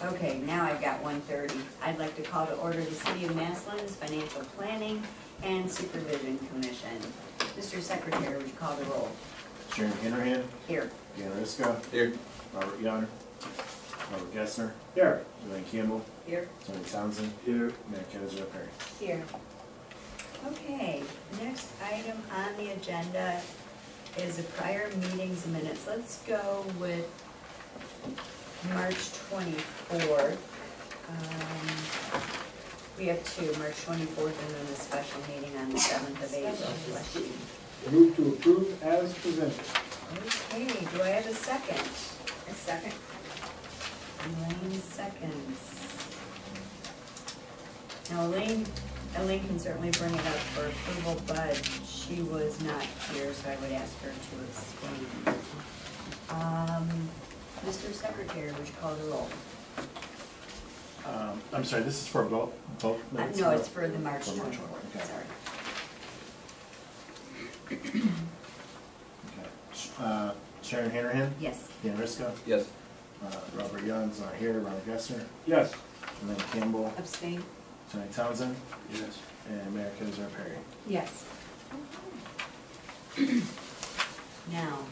Okay, now I've got 1:30. I'd like to call to order the City of Massillon's Financial Planning and Supervision Commission. Mr. Secretary, would you call the roll? Sharon Hanrahan. Here. Dan Riska. Here. Robert Young. Robert Gessner. Here. Elaine Campbell. Here. Tony Townsend. Here. Matt Kaiser Perry. Here. Okay, next item on the agenda is the prior meetings minutes. Let's go with March 24th. We have two, March 24th and then a special meeting on the 7th of April. Bless you. Move to approve as presented. Okay, do I have a second? A second. Elaine seconds. Now Elaine can certainly bring it up for approval, but she was not here, so I would ask her to abstain. Mr. Secretary, would you call the roll? I'm sorry, this is for both minutes? No, it's for the March For March 24th, okay. sorry. Okay. Sharon Hanrahan. Yes. Dan Riska. Yes. Robert Young's not here. Robert Gessner. Yes. Elaine Campbell. Abstain? Tony Townsend. Yes. And Matt Kaiser Perry. Yes. Now,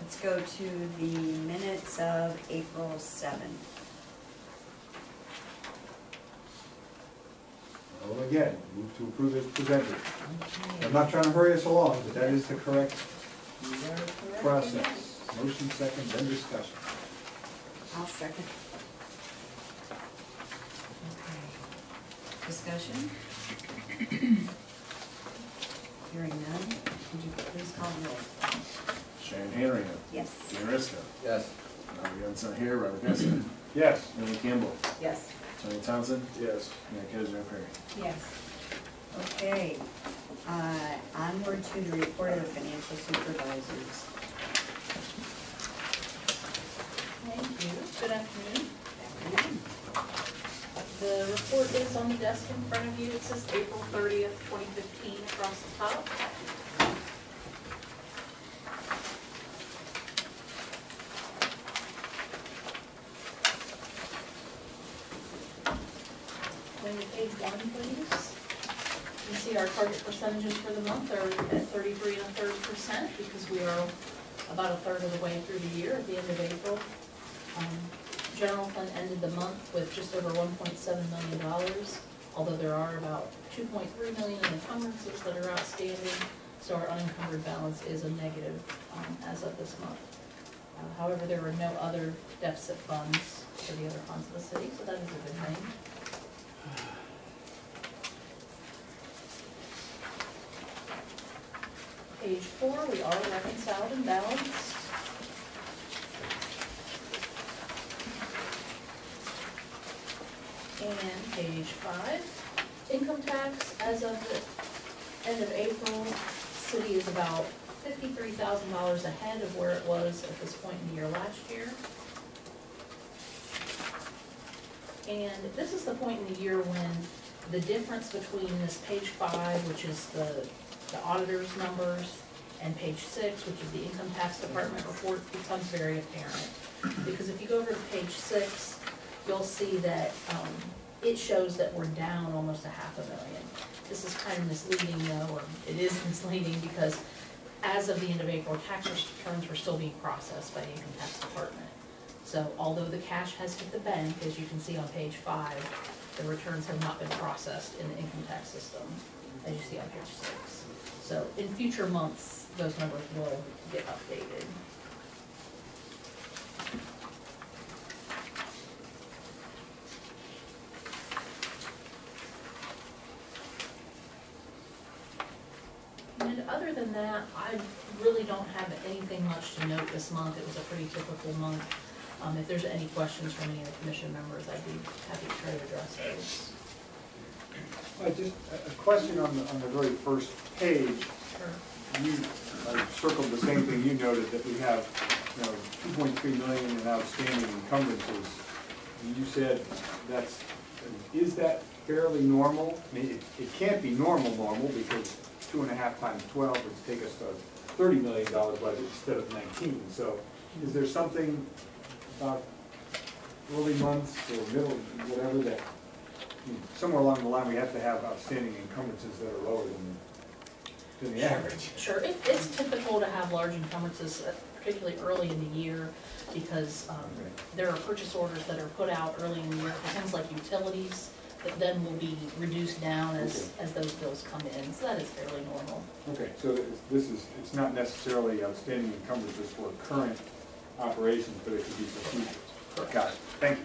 let's go to the minutes of April 7th. Well, again, move to approve as presented. Okay. I'm not trying to hurry us along, but that is the correct You are correct. process. Motion second, then discussion. I'll second. Okay. Discussion? Hearing none, would you please call the roll? Sharon Hanrahan. Yes. Dan Riska. Yes. Robert Young's not here. Robert Gessner. Yes. Elaine Campbell. Yes. Tony Townsend. Yes. Matt Kaiser Perry. Yes. Okay, onward to the report of the financial supervisors. Thank you. Good afternoon. The report is on the desk in front of you. It says April 30th, 2015 across the top. Then to page 1, please. You see our target percentages for the month are at 33 1/3% because we are about a third of the way through the year at the end of April. General fund ended the month with just over $1.7 million, although there are about $2.3 million in encumbrances that are outstanding, so our unencumbered balance is a negative as of this month. However, there were no other deficit funds for the other funds of the city, so that is a good thing. Page 4, we are reconciled and balanced. And page 5, income tax, as of the end of April, city is about $53,000 ahead of where it was at this point in the year last year. And this is the point in the year when the difference between this page 5, which is the auditor's numbers, and page 6, which is the income tax department report, becomes very apparent. Because if you go over to page 6, you'll see that it shows that we're down almost $500,000. This is kind of misleading though, or it is misleading because as of the end of April, tax returns were still being processed by the income tax department. So although the cash has hit the bank, as you can see on page 5, the returns have not been processed in the income tax system, as you see on page 6. So in future months, those numbers will get updated. And other than that, I really don't have anything much to note this month. It was a pretty typical month. If there's any questions from any of the commission members, I'd be happy to try to address those. Just a question on the very first page. Sure. You circled the same thing you noted, that we have, $2.3 million in outstanding encumbrances. And you said is that fairly normal? I mean, it can't be normal because 2.5 times 12 would take us to $30 million budget instead of 19. So is there something about early months or middle, whatever that, somewhere along the line, we have to have outstanding encumbrances that are lower than the average. Sure, it's typical to have large encumbrances, particularly early in the year, because there are purchase orders that are put out early in the year for things like utilities, that then will be reduced down as those bills come in, so that is fairly normal. Okay, so it's not necessarily outstanding encumbrances for current operations, but it could be for future. Got it, thank you.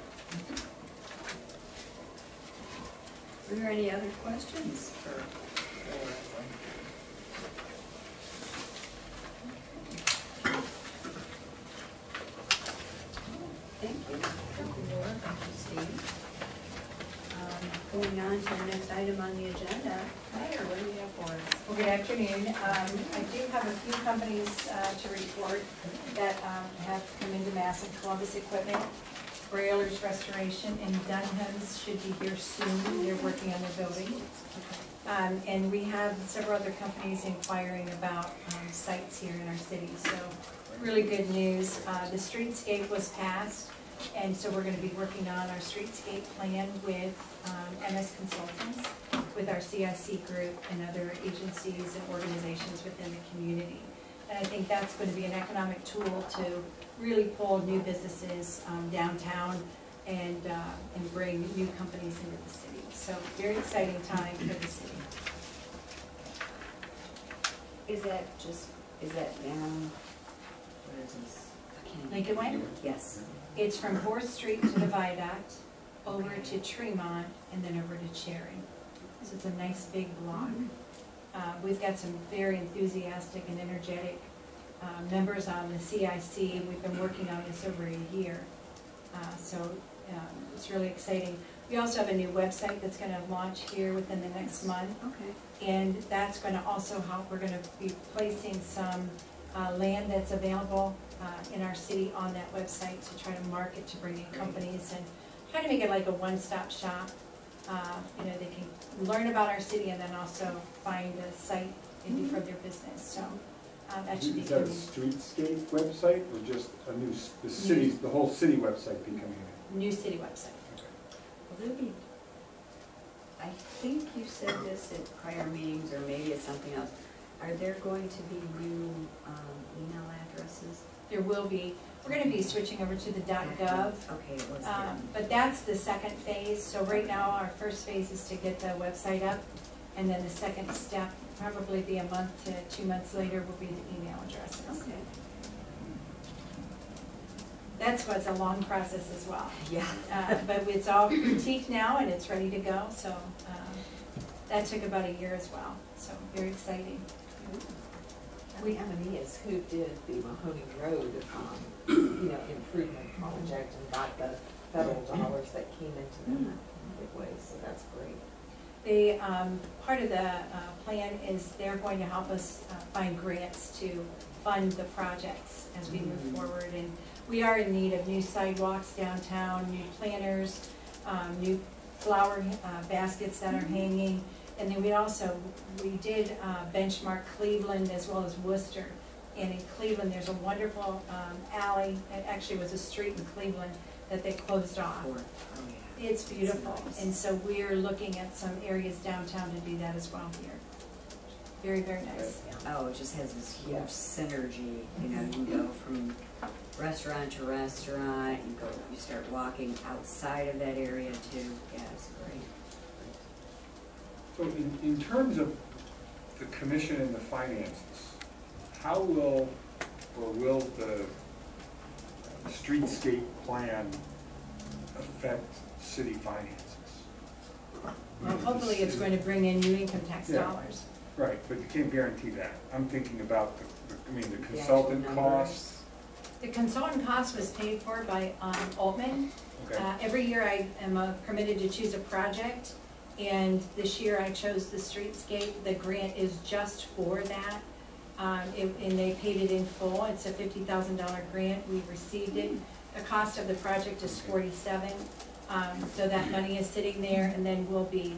Are there any other questions for? Thank you. Thank you, Laura. Thank you, Steve. Going on to the next item on the agenda. Claire, what do you have for us? Well, good afternoon. I do have a few companies to report that have come into Mass and Columbus Equipment. Brailers Restoration and Dunham's should be here soon. They're working on their building. And we have several other companies inquiring about sites here in our city. So really good news. The streetscape was passed, and so we're going to be working on our streetscape plan with MS Consultants, with our CIC group and other agencies and organizations within the community. And I think that's going to be an economic tool to really pull new businesses downtown and bring new companies into the city. So very exciting time for the city. Is that down, where is this? I can't even- Lincoln Way? Yes. It's from 4th Street to the Viaduct, over to Tremont, and then over to Cherry. So it's a nice big block. We've got some very enthusiastic and energetic members on the CIC. We've been working on this over a year. So it's really exciting. We also have a new website that's going to launch here within the next month. Okay. And that's going to also help. We're going to be placing some land that's available in our city on that website to try to market, to bring in companies and try to make it like a one-stop shop. You know, they can learn about our city and then also find a site maybe for their business. So that should be Is that a good. streetscape website or just a new, the whole city website becoming a? New city website. Will there be, I think you said this at prior meetings, or maybe it's something else. Are there going to be new email addresses? There will be. We're going to be switching over to the .gov. Okay, it was But that's the second phase. So right now, our first phase is to get the website up, and then the second step, probably be a month to 2 months later, will be the email addresses. Okay. That's what's a long process as well. Yeah. But it's all critiqued now, and it's ready to go. So that took about a year as well. So very exciting. Emily is who did the Mahoney Road, improvement project and got the federal dollars that came into them in a big way, so that's great. They, part of the plan is they're going to help us find grants to fund the projects as we move forward. And we are in need of new sidewalks downtown, new planters, new flower baskets that are hanging. And then we did benchmark Cleveland as well as Worcester. And in Cleveland, there's a wonderful alley, it actually was a street in Cleveland that they closed off. It's beautiful. Nice. And so we're looking at some areas downtown to do that as well here. Very, very nice. Oh, it just has this huge synergy. You know, you go from restaurant to restaurant, you start walking outside of that area too. Yeah, it's great. So in terms of the commission and the finances, how will the streetscape plan affect city finances? Well, hopefully it's going to bring in new income tax Yeah. dollars. Right, but you can't guarantee that. I'm thinking about the The consultant actual costs. The consultant cost was paid for by Altman. Okay. Every year I am permitted to choose a project, and this year I chose the streetscape. The grant is just for that, and they paid it in full. It's a $50,000 grant. We received it. The cost of the project is $47,000, so that money is sitting there, and then we'll be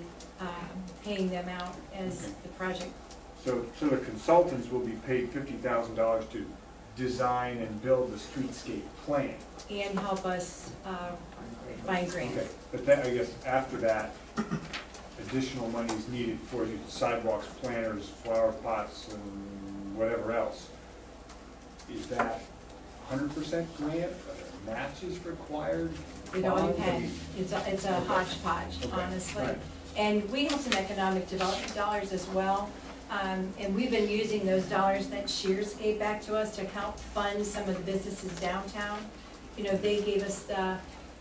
paying them out as the project. So the consultants will be paid $50,000 to design and build the streetscape plan. And help us find grants. Okay, but then, I guess, after that, additional money is needed for the sidewalks, planters, flower pots, and whatever else. Is that 100% grant? Are there matches required? It all Bonds? depends. It's a hodgepodge, Okay, honestly. right. And we have some economic development dollars as well. And we've been using those dollars that Shears gave back to us to help fund some of the businesses downtown. You know, they gave us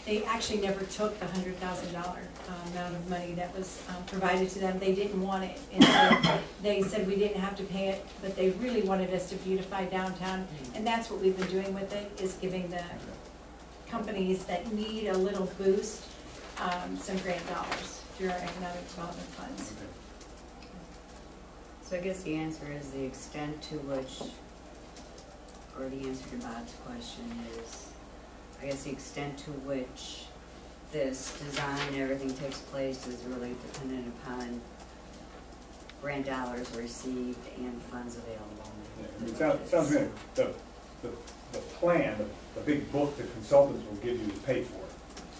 they actually never took the $100,000 amount of money that was provided to them. They didn't want it. And so they said we didn't have to pay it, but they really wanted us to beautify downtown. And that's what we've been doing with it, is giving the companies that need a little boost some grant dollars through our economic development funds. So I guess the answer is the extent to which, or the answer to Bob's question is, I guess the extent to which this design and everything takes place is really dependent upon grant dollars received and funds available. Yeah, I mean, it sounds good. The plan, the big book the consultants will give you to pay for it.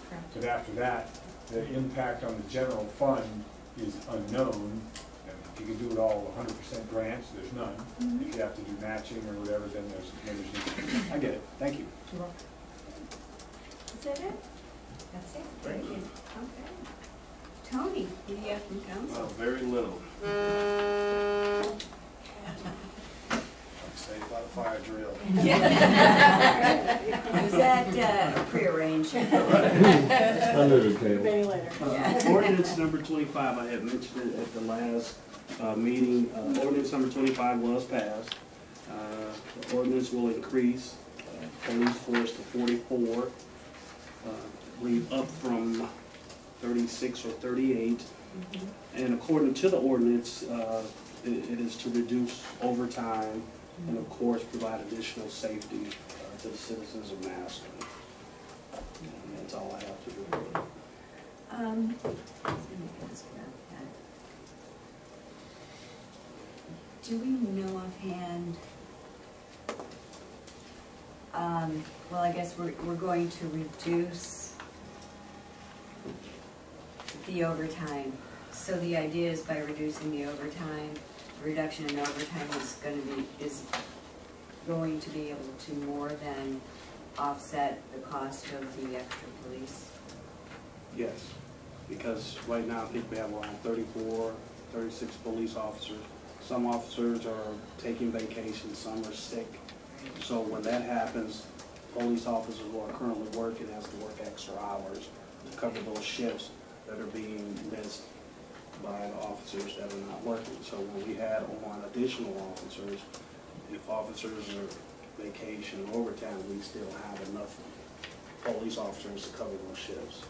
Correct. But after that, the impact on the general fund is unknown. And if you can do it all 100% grants, there's none. If you have to do matching or whatever, then there's I get it. Thank you. You're welcome. Is that it? That's it. Brilliant, okay. Tony, what do you have from council? Very little. I'm safe by the fire drill. Was that prearranged? Under the table. Maybe later. Yeah. Ordinance number 25, I had mentioned it at the last meeting. Ordinance number 25 was passed. The ordinance will increase police force to 44, I believe up from 36 or 38. And according to the ordinance, it is to reduce overtime and of course provide additional safety to the citizens of Maston. And that's all I have to do. Let me ask about that. Do we know offhand, well, I guess we're going to reduce the overtime. So the idea is by reducing the overtime, reduction in overtime is going to be able to more than offset the cost of the extra police? Yes, because right now I think we have around 34, 36 police officers. Some officers are taking vacation, some are sick. So when that happens, police officers who are currently working has to work extra hours to cover those shifts that are being missed by the officers that are not working. So when we add on additional officers, if officers are vacation or overtime, we still have enough police officers to cover those shifts.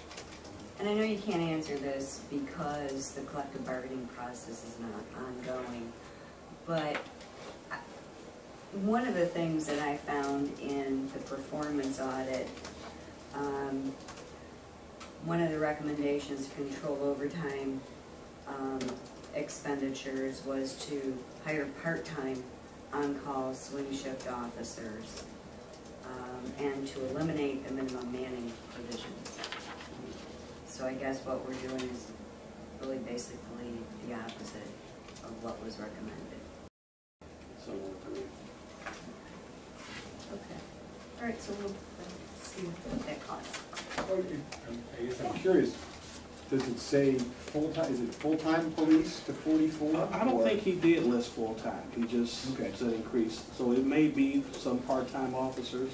And I know you can't answer this because the collective bargaining process is not ongoing, but one of the things that I found in the performance audit, one of the recommendations to control overtime expenditures was to hire part-time on-call swing shift officers and to eliminate the minimum manning provisions. So I guess what we're doing is really basically the opposite of what was recommended. So Okay. All right, so we'll see what that costs. I guess I'm curious, does it say full-time, is it full-time police to 44? I don't think he did list full-time, he just Okay. said increase. So it may be some part-time officers.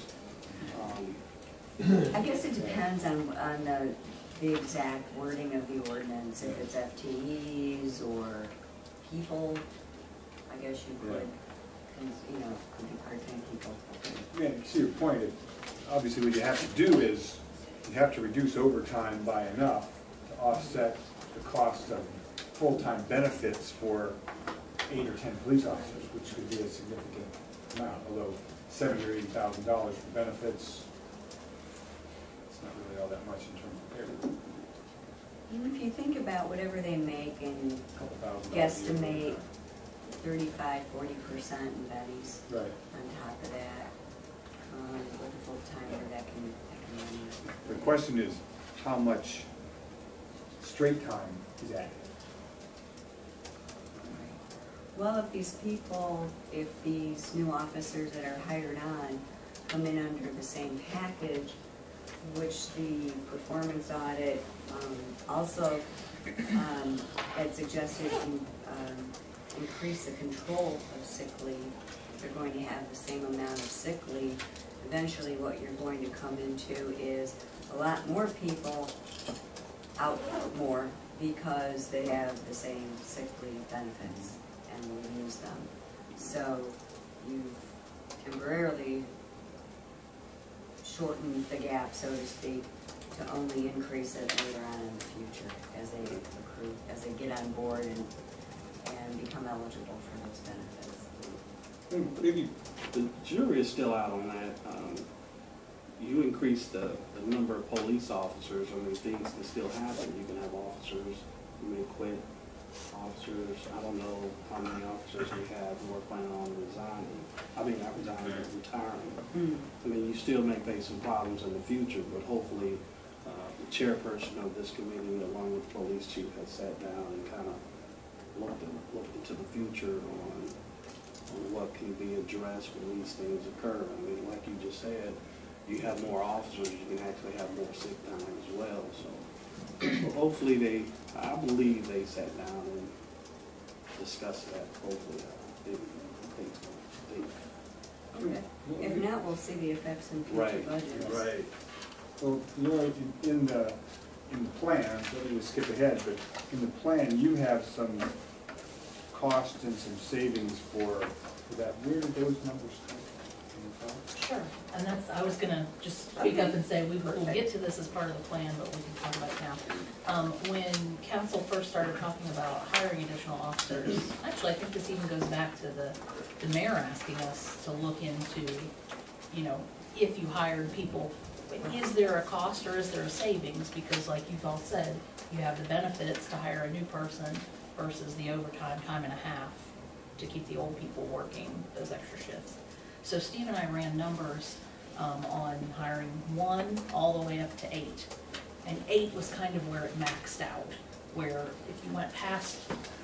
I guess it depends on the exact wording of the ordinance, if it's FTEs or people, I guess you could, you know, could be part-time people. Yeah, to see your point, obviously what you have to do is, you have to reduce overtime by enough to offset the cost of full-time benefits for 8 or 10 police officers, which could be a significant amount, although $70,000 or $80,000 for benefits, it's not really all that much in terms of payroll. And if you think about whatever they make and A couple $1,000 a year. guesstimate 35–40% in Betty's Right. on top of that, with a full-timer that can run it. The question is, how much straight time is added? Well, if these new officers that are hired on come in under the same package, which the performance audit also had suggested increase the control of sick leave. If they're going to have the same amount of sick leave, eventually what you're going to come into is a lot more people out more because they have the same sick leave benefits and will use them. So you've temporarily shortened the gap, so to speak, to only increase it later on in the future as they accrue, as they get on board and become eligible for those benefits. Maybe the jury is still out on that. You increase the number of police officers, I mean, things can still happen. You can have officers who may quit, officers, I don't know how many officers we have who are planning on resigning. Not resigning, but retiring. I mean, you still may face some problems in the future, but hopefully the chairperson of this committee, along with the police chief, has sat down and kind of looked into the future on what can be addressed when these things occur. I mean, like you just said, you have more officers, you can actually have more sick time as well. So hopefully I believe they sat down and discussed that. Hopefully, Okay. If not, we'll see the effects in future Right. budgets. Right. Well, in the plan, let me just skip ahead, but in the plan, you have some costs and some savings for that. Where did those numbers come from? Sure, and I was gonna just speak up and say, we'll get to this as part of the plan, but we can talk about it now. When council first started talking about hiring additional officers, actually, I think this even goes back to the mayor asking us to look into, if you hired people, is there a cost or is there a savings? Because like you've all said, you have the benefits to hire a new person versus the overtime, time and a half to keep the old people working those extra shifts. So Steve and I ran numbers on hiring 1 all the way up to 8. And 8 was kind of where it maxed out, where if you went past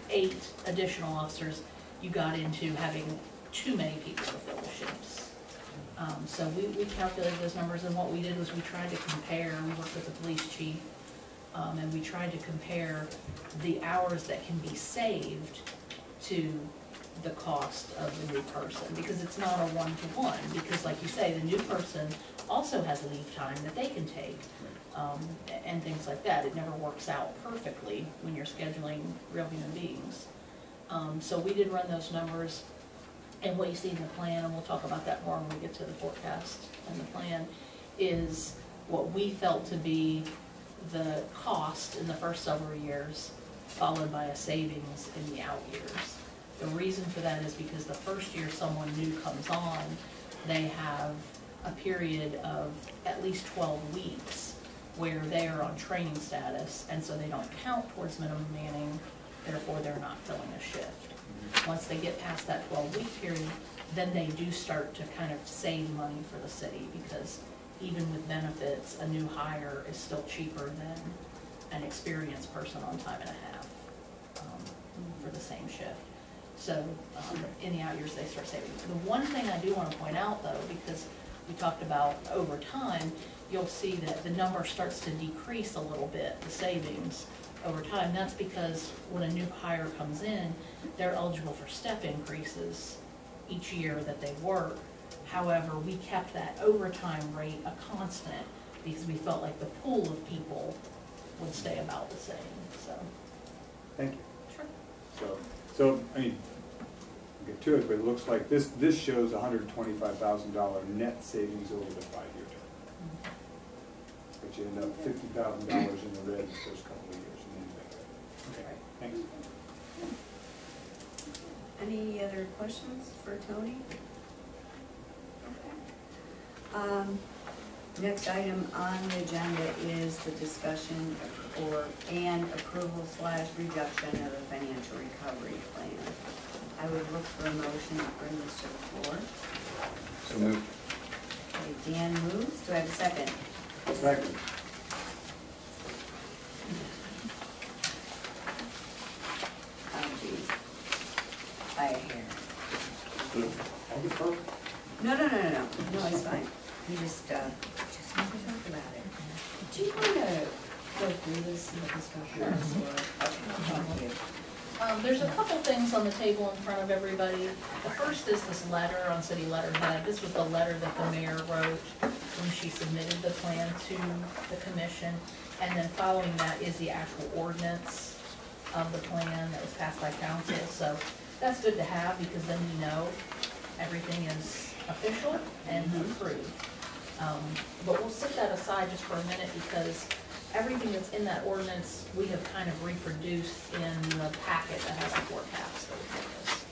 8 additional officers, you got into having too many people to fill the shifts. So we calculated those numbers, and what we did was we tried to compare, we worked with the police chief, and we tried to compare the hours that can be saved to the cost of the new person, because it's not a one-to-one, because like you say, the new person also has leave time that they can take, and things like that. It never works out perfectly when you're scheduling real human beings. So we did run those numbers, and what you see in the plan, and we'll talk about that more when we get to the forecast and the plan, is what we felt to be the cost in the first several years, followed by a savings in the out years. The reason for that is because the first year someone new comes on, they have a period of at least 12 weeks where they are on training status, and so they don't count towards minimum manning, therefore they're not filling a shift. Once they get past that 12-week period, then they do start to kind of save money for the city, because even with benefits, a new hire is still cheaper than an experienced person on time and a half for the same shift. So in the out years, they start saving. The one thing I do want to point out, though, because we talked about over time, you'll see that the number starts to decrease a little bit, the savings over time. That's because when a new hire comes in, they're eligible for step increases each year that they work. However, we kept that overtime rate a constant because we felt like the pool of people would stay about the same. So, Thank you. sure. So I mean, we'll get to it, but it looks like this shows $125,000 net savings over the 5-year term. But you end up $50,000 in the red the first couple of years. Okay, thanks. Any other questions for Tony? Okay. Next item on the agenda is the discussion and approval/rejection of the financial recovery plan. I would look for a motion to bring this to the floor. So moved. Okay, Okay, Dan moves, do I have a second? Second. Oh, geez. By a hair. I'll defer. No, it's fine. You just need to talk about it. Do you want to go through this in the discussion? Okay, thank you. There's a couple things on the table in front of everybody. The first is this letter on city letterhead. This was the letter that the mayor wrote when she submitted the plan to the commission. And then following that is the actual ordinance of the plan that was passed by council. So that's good to have because then we know everything is official and approved. But we'll set that aside just for a minute because everything that's in that ordinance, we have kind of reproduced in the packet that has the forecast that we this.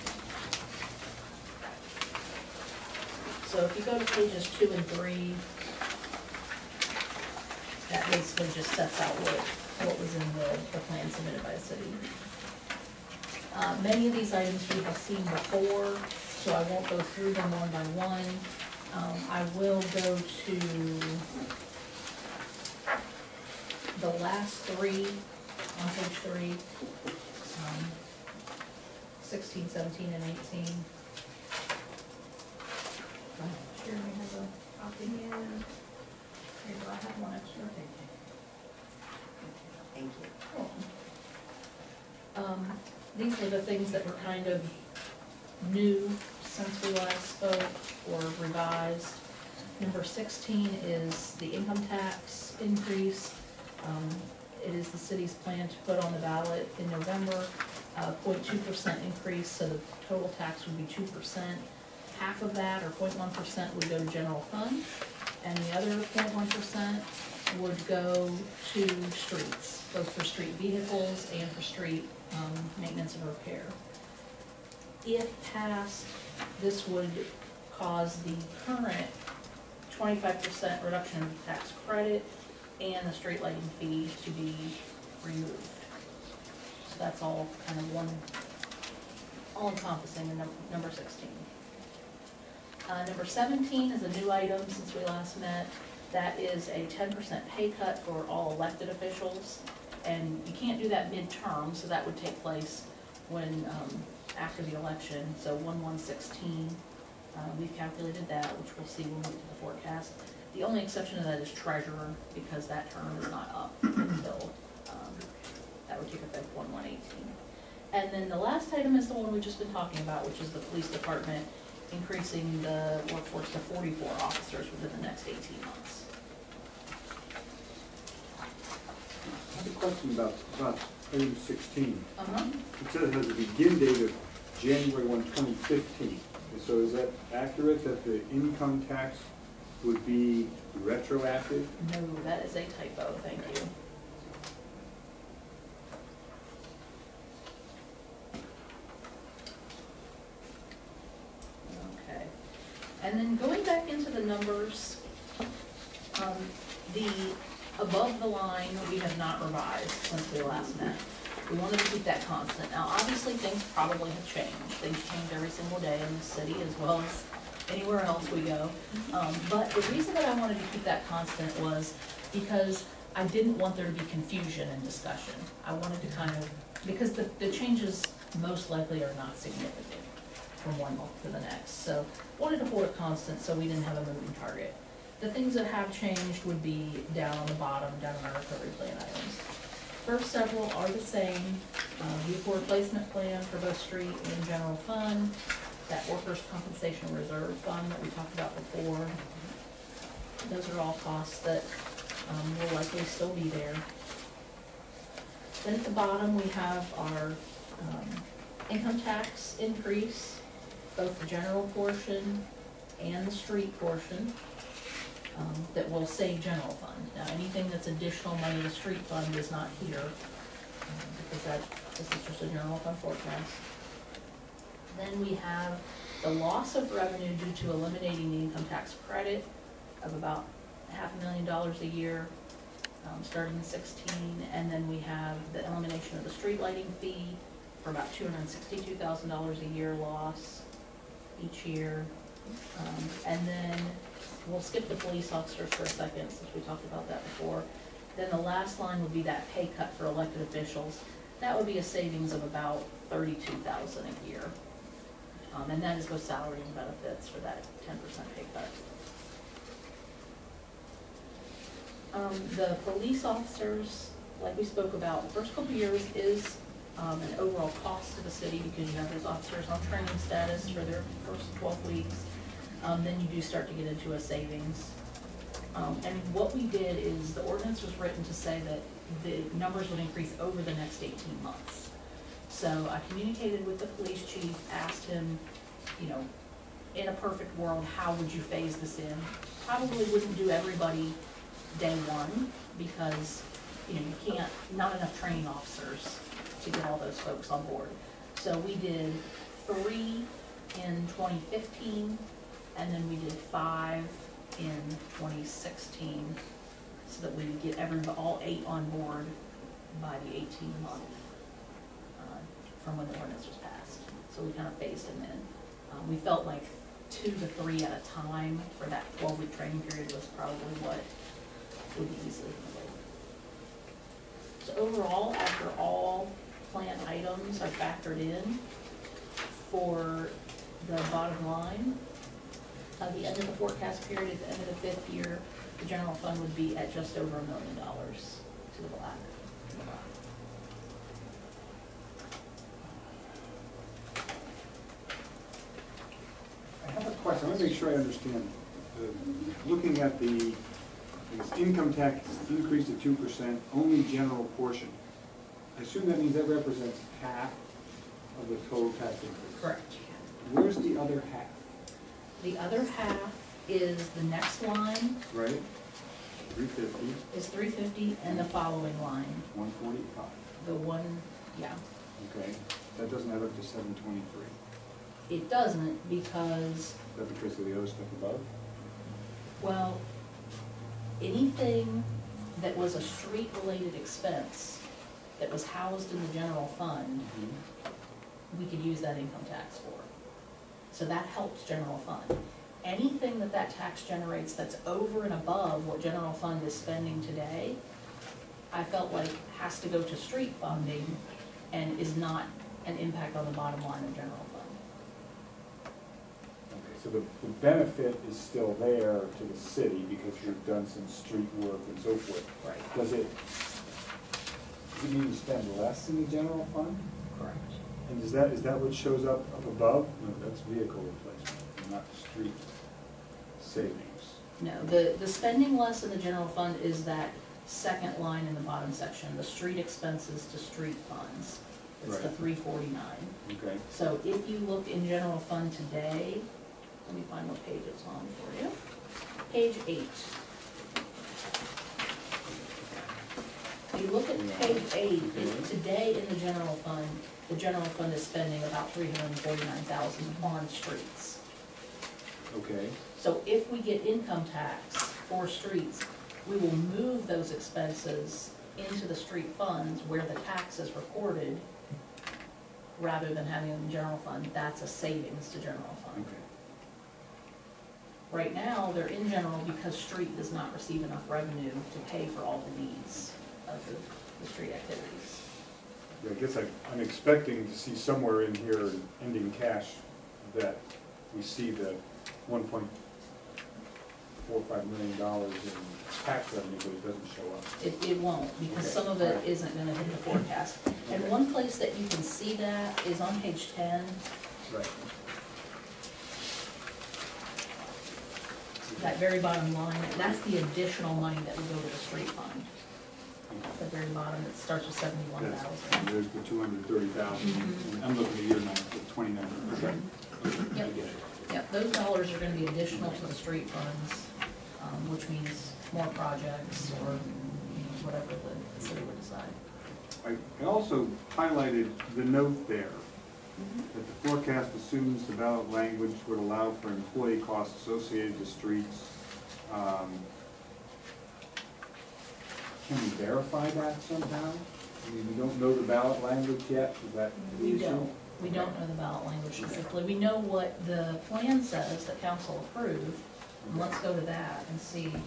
So if you go to pages 2 and 3, that basically just sets out what was in the plan submitted by the city. Many of these items we have seen before, so I won't go through them one by one. I will go to the last 3 on page 3, 16, 17, and 18. Jeremy has a copy. Here, do I have one extra? Thank you. Cool. These are the things that were kind of new since we last spoke or revised. Number 16 is the income tax increase. It is the city's plan to put on the ballot in November, 0.2% increase, so the total tax would be 2%. Half of that, or 0.1%, would go to general fund, and the other 0.1% would go to streets, both for street vehicles and for street maintenance and repair. If passed, this would cause the current 25% reduction in tax credit and the street lighting fee to be removed. So that's all kind of one, all encompassing in number 16. Number 17 is a new item since we last met. That is a 10% pay cut for all elected officials. And you can't do that midterm, so that would take place when, after the election, so 1/1/16. We've calculated that, which we'll see when we get to the forecast. The only exception to that is treasurer, because that term is not up until, that would take effect 1/1/18. And then the last item is the one we've just been talking about, which is the police department increasing the workforce to 44 officers within the next 18 months. I have a question about item 16. Uh-huh. It says it has a begin date of January 1, 2015. And so is that accurate that the income tax would be retroactive? No, that is a typo, thank you. Okay, and then going back into the numbers, the above the line, we have not revised since we last met. We wanted to keep that constant. Now, obviously, things probably have changed. Things change every single day in the city as well as anywhere else we go. But the reason that I wanted to keep that constant was because I didn't want there to be confusion in discussion. I wanted to kind of, because the changes most likely are not significant from one month to the next. So wanted to hold it constant so we didn't have a moving target. The things that have changed would be down on the bottom, down on our recovery plan items. First several are the same. Vehicle replacement plan for both street and general fund. That workers' compensation reserve fund that we talked about before. Those are all costs that will likely still be there. Then at the bottom, we have our income tax increase, both the general portion and the street portion, that will say general fund. Now, anything that's additional money to street fund is not here, because this is just a general fund forecast. Then we have the loss of revenue due to eliminating the income tax credit of about $500,000 a year, starting in 16, and then we have the elimination of the street lighting fee for about $262,000 a year loss each year. And then, we'll skip the police officers for a second, since we talked about that before. Then the last line would be that pay cut for elected officials. That would be a savings of about $32,000 a year. And that is both salary and benefits for that 10% pay cut. The police officers, like we spoke about, the first couple of years is an overall cost to the city because you have those officers on training status for their first 12 weeks. Then you do start to get into a savings. And what we did is the ordinance was written to say that the numbers would increase over the next 18 months. So I communicated with the police chief, asked him, you know, in a perfect world, how would you phase this in? Probably wouldn't do everybody day one because, you know, you can't, not enough training officers to get all those folks on board. So we did 3 in 2015, and then we did 5 in 2016, so that we would get all 8 on board by the 18-month from when the ordinance was passed. So we kind of phased them in. We felt like 2 to 3 at a time for that 12-week training period was probably what would be easily handled. So overall, after all plan items are factored in, for the bottom line, at the end of the forecast period, at the end of the 5th year, the general fund would be at just over $1 million to the black. I have a question, I want to make sure I understand. Looking at the income tax increase to 2%, only general portion, I assume that means that represents half of the total tax increase? Correct. Where's the other half? The other half is the next line, Right? 350, is 350, and the following line, 145. the one, yeah. Okay, that doesn't add up to 723. It doesn't because, Is that because of the other stuff above? well, anything that was a street-related expense that was housed in the general fund, we could use that income tax for. So that helps general fund. Anything that that tax generates that's over and above what general fund is spending today, I felt like has to go to street funding and is not an impact on the bottom line of general fund. Okay, so the benefit is still there to the city because you've done some street work and so forth. Right. Does it mean to spend less in the general fund? Correct. And is that what shows up above? No, that's vehicle replacement, not street savings. No, the spending less in the general fund is that second line in the bottom section, the street expenses to street funds. It's the Right. 349. Okay. So if you look in general fund today, let me find what page it's on for you. Page 8. If you look at page 8, today in the general fund is spending about $349,000 on streets. Okay. So if we get income tax for streets, we will move those expenses into the street funds where the tax is recorded, rather than having them in general fund. That's a savings to general fund. Okay. Right now, they're in general because street does not receive enough revenue to pay for all the needs of the street activities. I guess I'm expecting to see somewhere in here ending cash that we see the $1.45 million in tax revenue, but it doesn't show up. It won't, because Okay. some of it isn't gonna hit the forecast. And one place that you can see that is on page 10. Right. That very bottom line, that's the additional money that would go to the street fund. At the very bottom, it starts with 71,000. There's the 230,000. I'm looking at year 9, the 29. Okay. I Yep. get it. Yep, those dollars are gonna be additional to the street funds, which means more projects or whatever the city would decide. I also highlighted the note there, that the forecast assumes the ballot language would allow for employee costs associated with streets. Can we verify that somehow? I mean, we don't know the ballot language yet, is that the We issue? don't. We don't know the ballot language specifically. We know what the plan says that council approved. And let's go to that and see what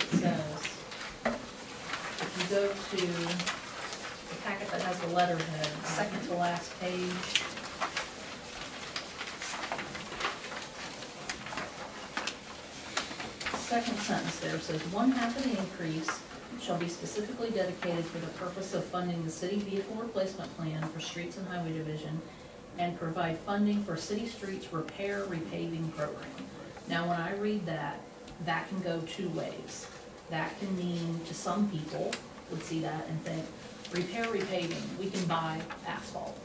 it says. If you go to the packet that has the letterhead, second to last page. Second sentence there says, 1/2 of the increase shall be specifically dedicated for the purpose of funding the city vehicle replacement plan for streets and highway division and provide funding for city streets repair repaving program. Now, when I read that, that can go two ways. That can mean, to some people, would see that and think, repair repaving, we can buy asphalt.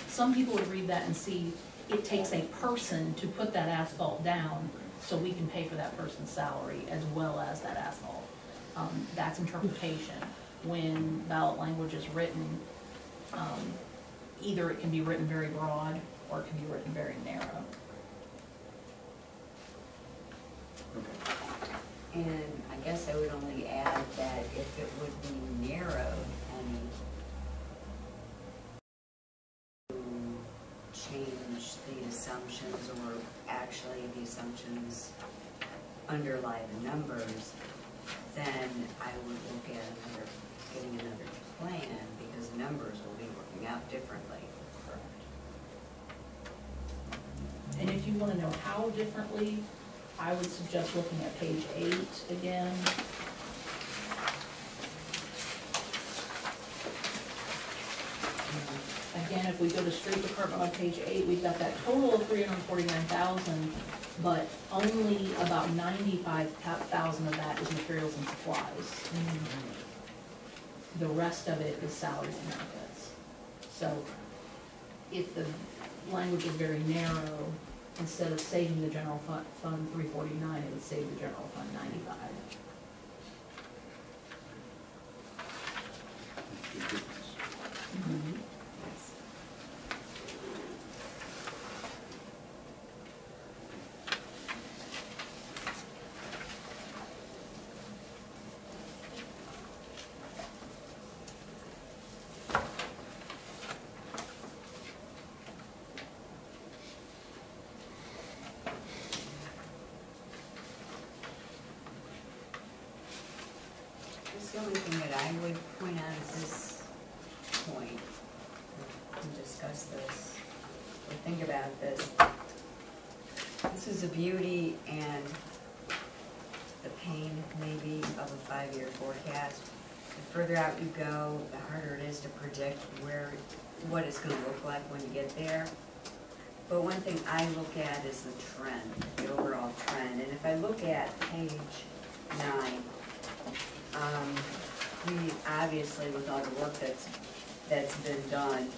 Some people would read that and see, it takes a person to put that asphalt down, so we can pay for that person's salary as well as that asphalt. That's interpretation. When ballot language is written, either it can be written very broad or it can be written very narrow. And I guess I would only add that if it would be narrowed and to change the assumptions, or actually the assumptions underlie the numbers, then I would look at getting another plan, because the numbers will be working out differently. And if you want to know how differently, I would suggest looking at page 8 again. Again, if we go to street department on page 8, we've got that total of $349,000, but only about $95,000 of that is materials and supplies. The rest of it is salaries and benefits. So if the language is very narrow, instead of saving the general fund 349, it would save the general fund 95. Yes. The only thing that I would point out at this point, and discuss this, or think about this, this is the beauty and the pain maybe of a 5-year forecast. The further out you go, the harder it is to predict what it's going to look like when you get there. But one thing I look at is the trend, the overall trend. And if I look at page 9, we obviously, with all the work that's been done,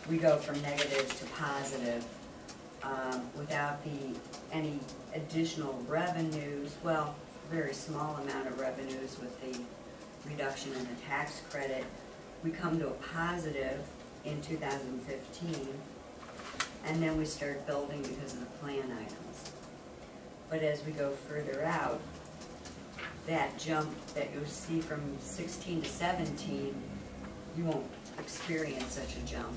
we go from negatives to positive without any additional revenues. Well, very small amount of revenues with the reduction in the tax credit. We come to a positive in 2015, and then we start building because of the plan items. But as we go further out, that jump that you'll see from 16 to 17, you won't experience such a jump.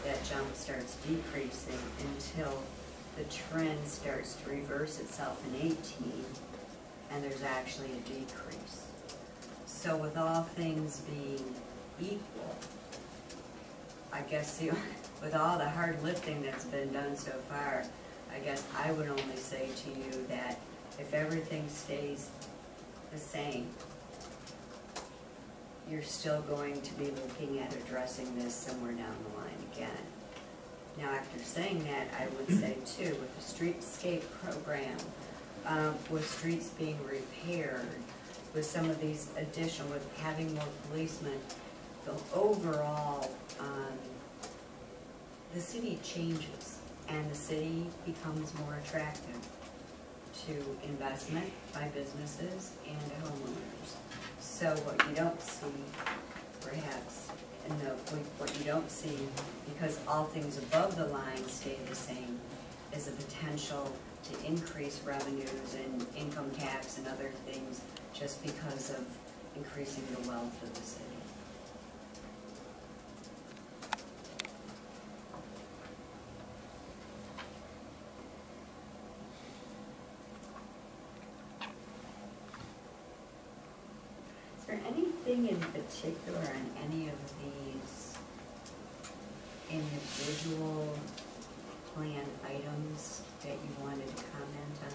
That jump starts decreasing until the trend starts to reverse itself in 18, and there's actually a decrease. So with all things being equal, I guess with all the hard lifting that's been done so far, I guess I would only say to you that if everything stays the same, you're still going to be looking at addressing this somewhere down the line again. Now, after saying that, I would say too, with the streetscape program, with streets being repaired, with some of these additional, with having more policemen, the overall, the city changes and the city becomes more attractive to investment by businesses and homeowners. So what you don't see, perhaps, what you don't see, because all things above the line stay the same, is a potential to increase revenues and income tax and other things just because of increasing the wealth of the city. there anything in particular on any of these individual plan items that you wanted to comment on?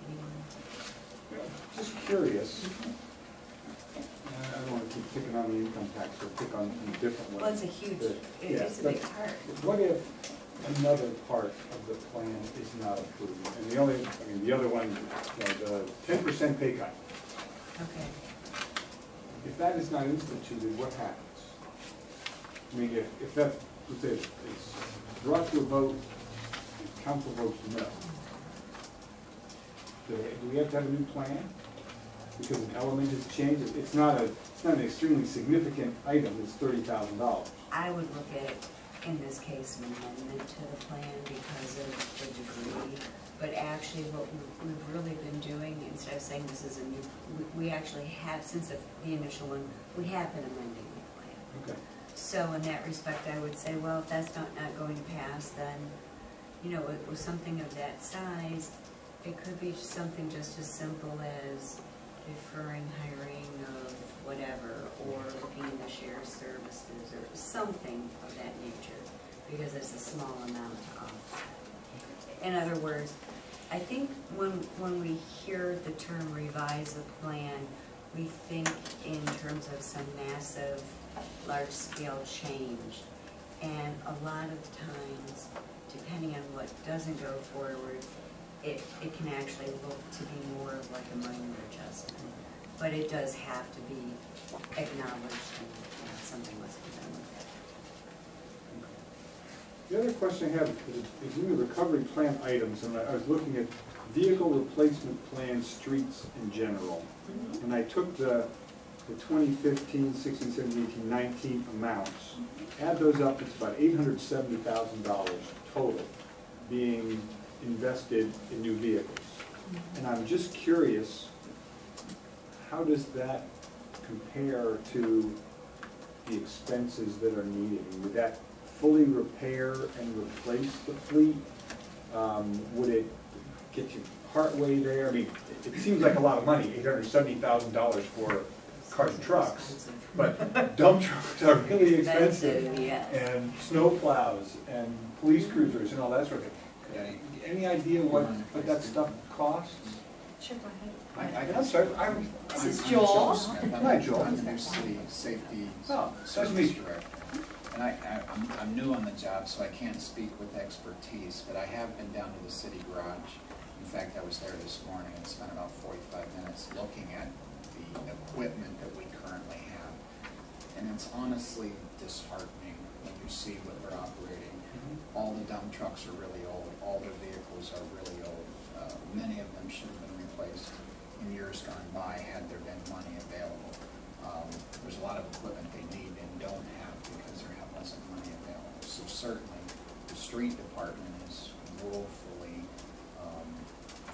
Anyone? Just curious. I don't want to keep picking on the income tax or pick on a different one. Well, it's a huge, it's a but big part. What if another part of the plan is not approved? And the only, I mean, the other one, the 10% pay cut, Okay. if that is not instituted, what happens? I mean, if that, let's say it's brought to a vote, and council votes no, do we have to have a new plan? Because an element has changed, it's not an extremely significant item, it's $30,000. I would look at it, in this case, an amendment to the plan because of the degree. But actually, what we've really been doing, instead of saying this is a new, we actually have, since the initial one, we have been amending the plan. Okay. So in that respect, I would say, well, if that's not going to pass, then, you know, with something of that size, it could be something just as simple as deferring hiring of whatever, or looking into shared services, or something of that nature, because it's a small amount to offset. In other words, I think when we hear the term revise the plan, we think in terms of some massive, large-scale change. And a lot of times, depending on what doesn't go forward, it can actually look to be more of like a minor adjustment. But it does have to be acknowledged, and something must be done with that. The other question I have is in the recovery plan items, and I was looking at vehicle replacement plan streets in general. And I took the 2015, 16, 17, 18, 19 amounts, add those up, it's about $870,000 total being invested in new vehicles. And I'm just curious, how does that compare to the expenses that are needed? Would that fully repair and replace the fleet? Would it get you partway there? I mean, it seems like a lot of money, $870,000 for cars and trucks, but dump trucks are really expensive, yes. and snow plows and police cruisers and all that sort of thing. Any idea what that stuff costs? Sure, go ahead. I'm sorry, This is Joel. Hi, Joel. I'm the new city safety Oh, nice to service meet you. director. And I'm new on the job, so I can't speak with expertise, but I have been down to the city garage. In fact, I was there this morning and spent about 45 minutes looking at the equipment that we currently have. And it's honestly disheartening when you see what we're operating. All the dump trucks are really old, all their vehicles are really old. Many of them should have been replaced in years gone by had there been money available. There's a lot of equipment they need and don't have because there wasn't money available. So certainly the street department is woefully,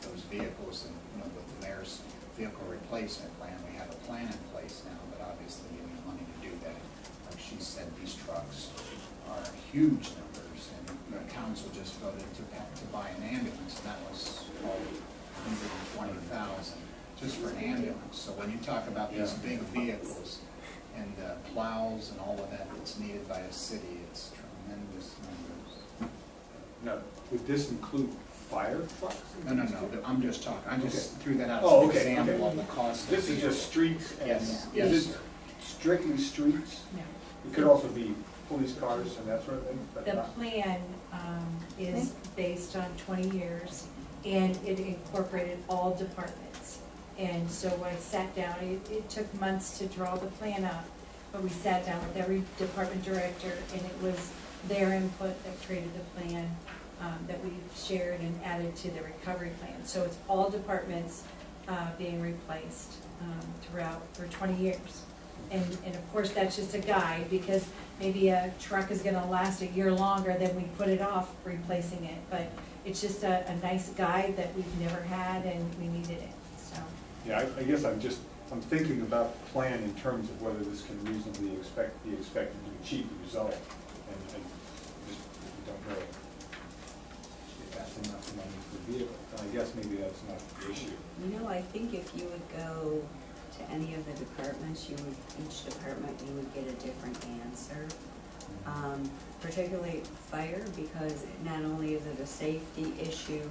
those vehicles, and with the mayor's vehicle replacement plan, we have a plan in place now, but obviously you need money to do that. Like she said, these trucks are huge numbers, and the council just voted to buy an ambulance, and that was $120,000 just for an ambulance. So when you talk about these big vehicles and plows and all of that that's needed by a city, it's tremendous numbers. Now, would this include fire trucks? No, I'm just talking, I just threw that out Oh, as an okay, example okay. of the cost of This is just streets and, Yes, is yes. it strictly streets? No. It could also be police cars and that sort of thing, but The not. plan is based on 20 years, and it incorporated all departments. And so when I sat down, it took months to draw the plan up, but we sat down with every department director, and it was their input that created the plan that we shared and added to the recovery plan. So it's all departments being replaced throughout for 20 years. And of course, that's just a guide, because maybe a truck is gonna last a year longer than we put it off replacing it. But it's just a nice guide that we've never had, and we needed it, so. Yeah, I guess I'm thinking about the plan in terms of whether this can reasonably be expected to achieve the result. And just don't know if that's enough money for vehicles. And I guess maybe that's not the issue. I think if you would go to to any of the departments, each department, you would get a different answer. Particularly fire, because not only is it a safety issue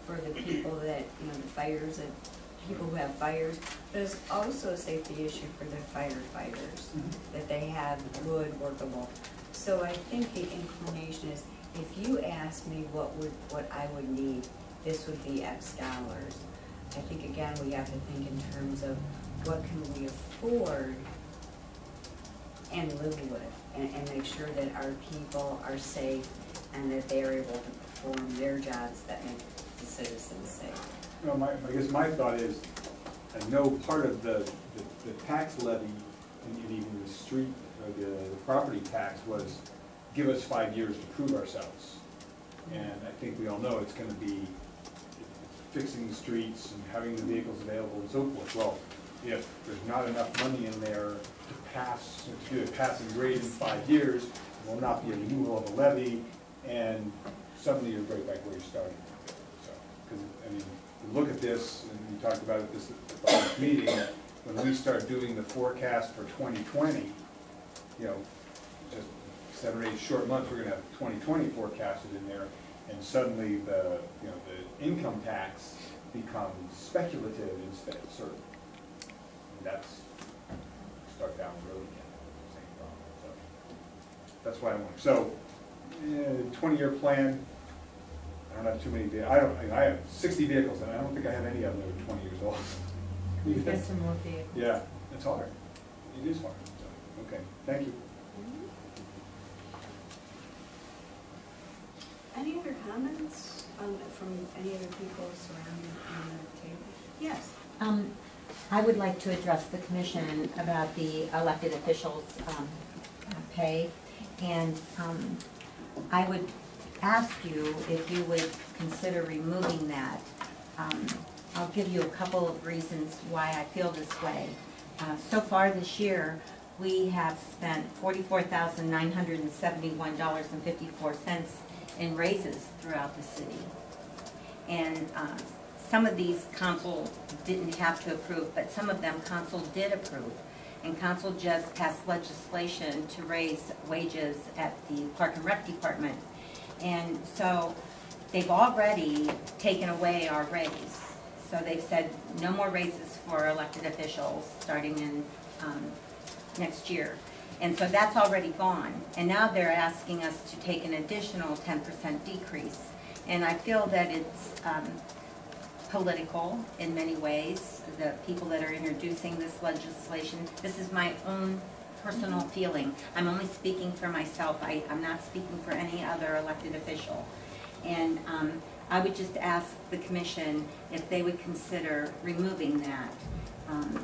for the people that, the fires, that people who have fires, but it's also a safety issue for the firefighters, that they have good workable. So I think the inclination is, if you ask me what I would need, this would be X dollars. I think again, we have to think in terms of what can we afford and live with, and make sure that our people are safe and that they are able to perform their jobs that make the citizens safe. No, I guess my thought is, I know part of the tax levy, and even the street, or the property tax was, give us 5 years to prove ourselves. And I think we all know it's gonna be fixing the streets and having the vehicles available and so forth. Well, if there's not enough money in there to do a passing grade in 5 years, there will not be a removal of a levy, and suddenly you're right back where you're starting. So, because, I mean, we look at this, and we talked about it at the last meeting, when we start doing the forecast for 2020, just 7 or 8 short months, we're gonna have 2020 forecasted in there, and suddenly the income tax becomes speculative instead of certain. And that's, start down the road again, same problem. So that's why I want, so, 20-year plan. I don't have too many vehicles. I have 60 vehicles, and I don't think I have any of them that are 20 years old. Get some more vehicles. Yeah, it's hard. It is hard. So, okay, thank you. Any other comments from any other people surrounding the table? Yes. I would like to address the commission about the elected officials' pay, and I would ask you if you would consider removing that. I'll give you a couple of reasons why I feel this way. So far this year, we have spent $44,971.54 in raises throughout the city. And some of these council didn't have to approve, but some of them council did approve. And council just passed legislation to raise wages at the Park and Rec Department. And so they've already taken away our raise. So they've said no more raises for elected officials starting in next year. And so that's already gone. And now they're asking us to take an additional 10% decrease. And I feel that it's political in many ways. The people that are introducing this legislation, this is my own personal feeling. I'm only speaking for myself. I'm not speaking for any other elected official. And I would just ask the commission if they would consider removing that.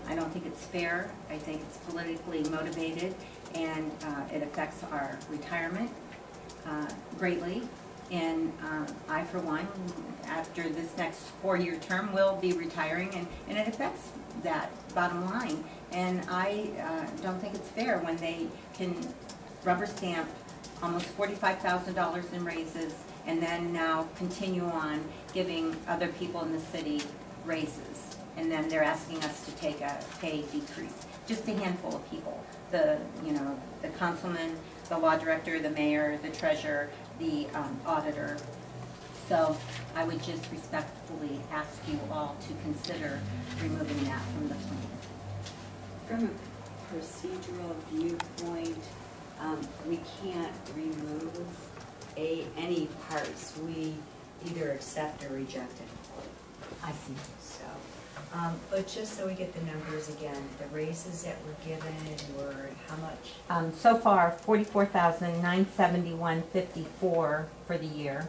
I don't think it's fair. I think it's politically motivated, and it affects our retirement greatly. And I, for one, after this next 4-year term, will be retiring, and it affects that bottom line. And I don't think it's fair when they can rubber stamp almost $45,000 in raises, and then now continue on giving other people in the city raises. And then they're asking us to take a pay decrease. Just a handful of people. The councilman, the law director, the mayor, the treasurer, the auditor. So I would just respectfully ask you all to consider removing that from the plan. From a procedural viewpoint, we can't remove any parts. We either accept or reject it. I see. So, but just so we get the numbers again, the raises that were given were how much? So far, $44,971.54 for the year,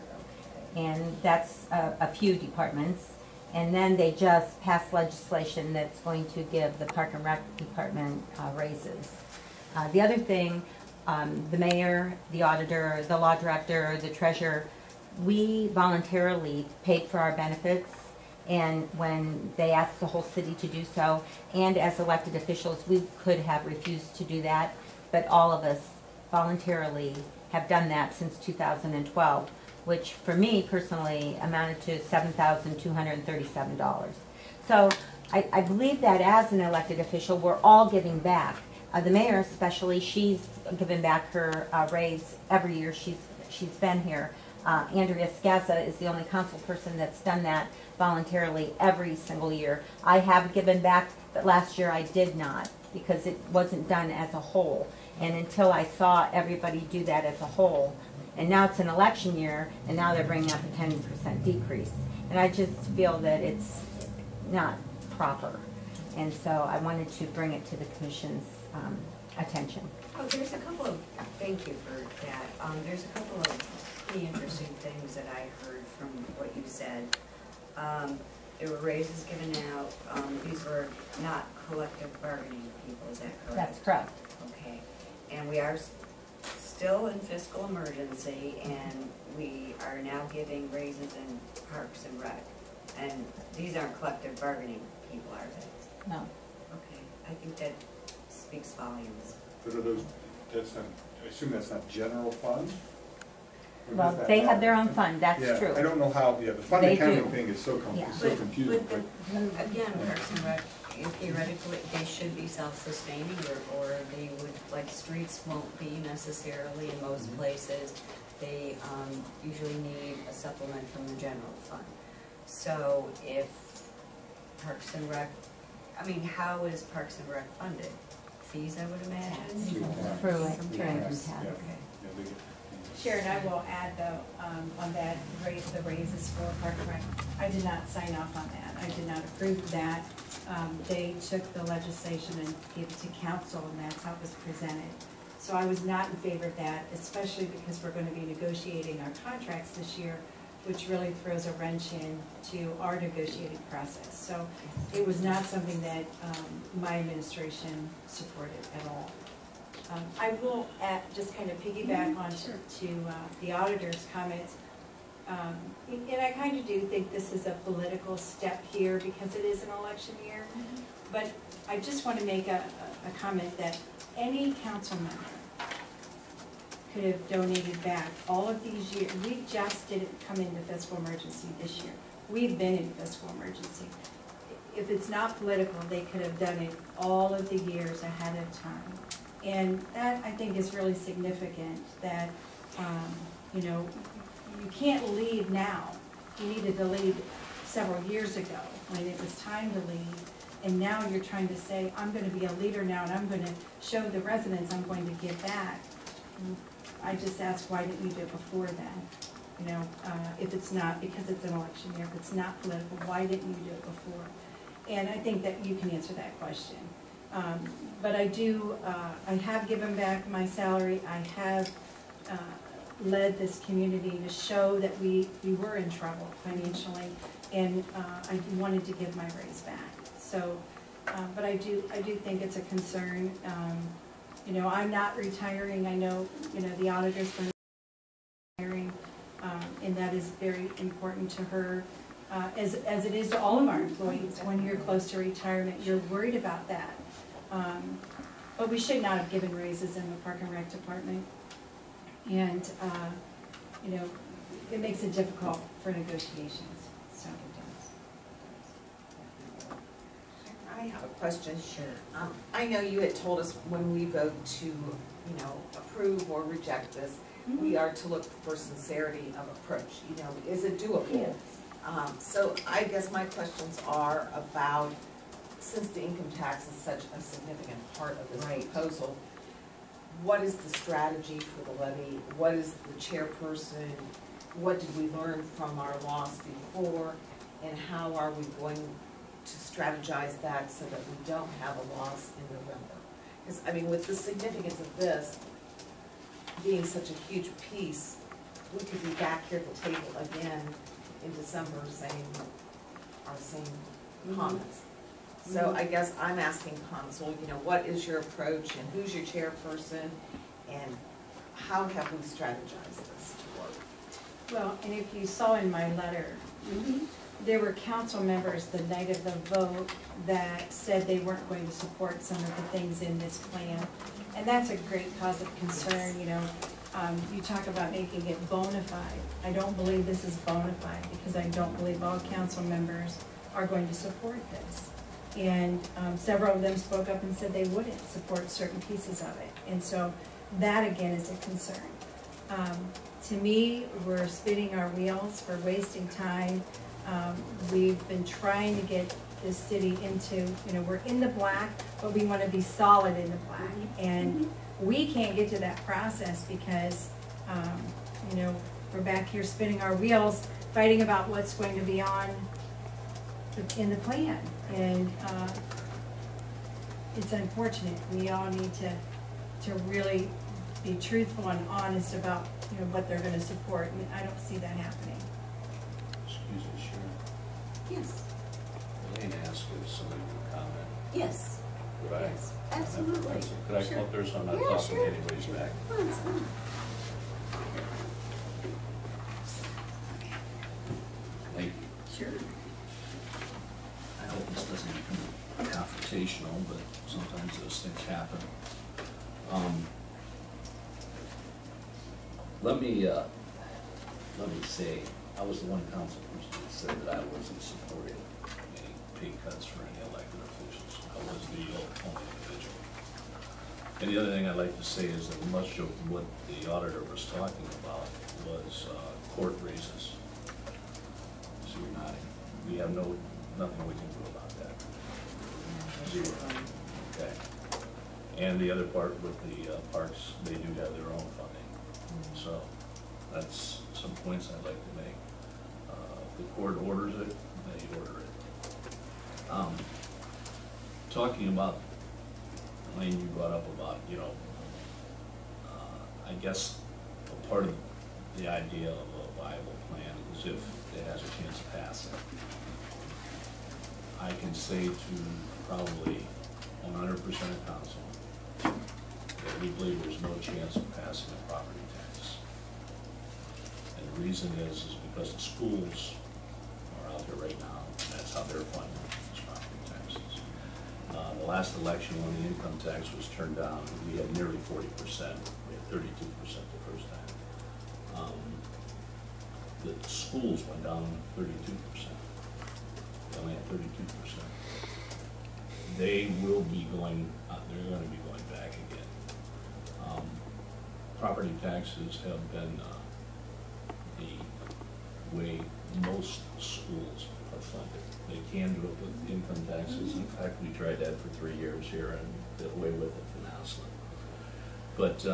and that's a few departments. And then they just passed legislation that's going to give the Park and Rec Department raises. The other thing, the mayor, the auditor, the law director, the treasurer, we voluntarily paid for our benefits, and when they asked the whole city to do so, and as elected officials, we could have refused to do that, but all of us voluntarily have done that since 2012, which for me personally amounted to $7,237. So I believe that as an elected official, we're all giving back. The mayor especially, she's given back her raise every year she's been here. Andrea Scazza is the only council person that's done that voluntarily every single year. I have given back, but last year I did not because it wasn't done as a whole. And until I saw everybody do that as a whole, and now it's an election year, and now they're bringing up a 10% decrease. And I just feel that it's not proper. And so I wanted to bring it to the commission's attention. Oh, there's a couple of, thank you for that. There's a couple of pretty interesting things that I heard from what you said. There were raises given out. These were not collective bargaining people, is that correct? That's correct. Okay. And we are still in fiscal emergency, and we are now giving raises in Parks and Rec. And these aren't collective bargaining people, are they? No. Okay. I think that speaks volumes. But are those, that's not, I assume that's not general fund? Or Well, does that they have their own matter? fund, that's Yeah, true. I don't know how, the fund They accounting do. thing is so Yeah. confusing, but. Again, Parks and Rec, theoretically, they should be self-sustaining, or they would, like, streets won't be necessarily in most places. They usually need a supplement from the general fund. So if Parks and Rec, I mean, how is Parks and Rec funded? Fees, I would imagine? Through it, From through tax. income tax. Okay. Yeah, they get- Sharon, I will add though, on that the raises for Park and Rec, I did not sign off on that. I did not approve that. They took the legislation and gave it to council, and that's how it was presented. So I was not in favor of that, especially because we're going to be negotiating our contracts this year, which really throws a wrench into our negotiating process. So it was not something that my administration supported at all. I will just kind of piggyback on to the auditor's comments. And I kind of do think this is a political step here because it is an election year. But I just want to make a comment that any council member could have donated back all of these years. We just didn't come into fiscal emergency this year. We've been in fiscal emergency. If it's not political, they could have done it all of the years ahead of time. And that, I think, is really significant that, you know, you can't leave now. You needed to leave several years ago when it was time to leave. And now you're trying to say, I'm going to be a leader now and I'm going to show the residents I'm going to give back. I just ask, why didn't you do it before then? You know, if it's not, because it's an election year, if it's not political, why didn't you do it before? And I think that you can answer that question. But I do, I have given back my salary. I have led this community to show that we were in trouble financially, and I wanted to give my raise back. So, but I do think it's a concern. You know, I'm not retiring. I know, you know, the auditor's going to be retiring, and that is very important to her, as it is to all of our employees. When you're close to retirement, you're worried about that. But we should not have given raises in the Park and Rec department. And, you know, it makes it difficult for negotiations, so it does. I have a question. Sure. I know you had told us when we vote to, you know, approve or reject this, we are to look for sincerity of approach. You know, is it doable? Yes. So I guess my questions are about, since the income tax is such a significant part of this proposal, what is the strategy for the levy? What is the chairperson? What did we learn from our loss before? And how are we going to strategize that so that we don't have a loss in November? Because, I mean, with the significance of this being such a huge piece, we could be back here at the table again in December saying our same comments. So I guess I'm asking Consul, you know, what is your approach and who's your chairperson and how have we strategized this to work? Well, and if you saw in my letter, there were council members the night of the vote that said they weren't going to support some of the things in this plan. And that's a great cause of concern, you know. You talk about making it bona fide. I don't believe this is bona fide because I don't believe all council members are going to support this. And several of them spoke up and said they wouldn't support certain pieces of it. And so that again is a concern. To me, we're spinning our wheels, we're wasting time. We've been trying to get this city into, we're in the black, but we want to be solid in the black. And we can't get to that process because, we're back here spinning our wheels, fighting about what's going to be in the plan. And it's unfortunate. We all need to really be truthful and honest about, what they're going to support. And I don't see that happening. Excuse me, Sharon. Yes, Elaine asked if somebody would comment. yes, Would I? yes, absolutely. Could I Sure. come up there so I'm not Yeah, talking sure. anybody's back? Come on, sit down. Thank you. Sure. I hope this doesn't become confrontational, but sometimes those things happen. Let me say, I was the one council person that said that I wasn't supporting any pay cuts for any elected officials. I was the only individual. And the other thing I'd like to say is that much of what the auditor was talking about was court raises. So you're nodding. We have nothing we can do about that. Zero. Okay. And the other part with the parks, they do have their own funding. So that's some points I'd like to make. If the court orders it, they order it. Talking about, Elaine, you brought up about, I guess a part of the idea of a viable plan is if it has a chance to pass it. I can say to probably 100% of council that we believe there's no chance of passing a property tax. And the reason is because the schools are out there right now, and that's how they're funding these property taxes. The last election when the income tax was turned down, we had nearly 40%. We had 32% the first time. The schools went down 32%. They only had 32%. They will be going, they're going to be going back again. Property taxes have been the way most schools are funded. They can do it with income taxes. In fact, we tried that for 3 years here and did away with it for Nassau. But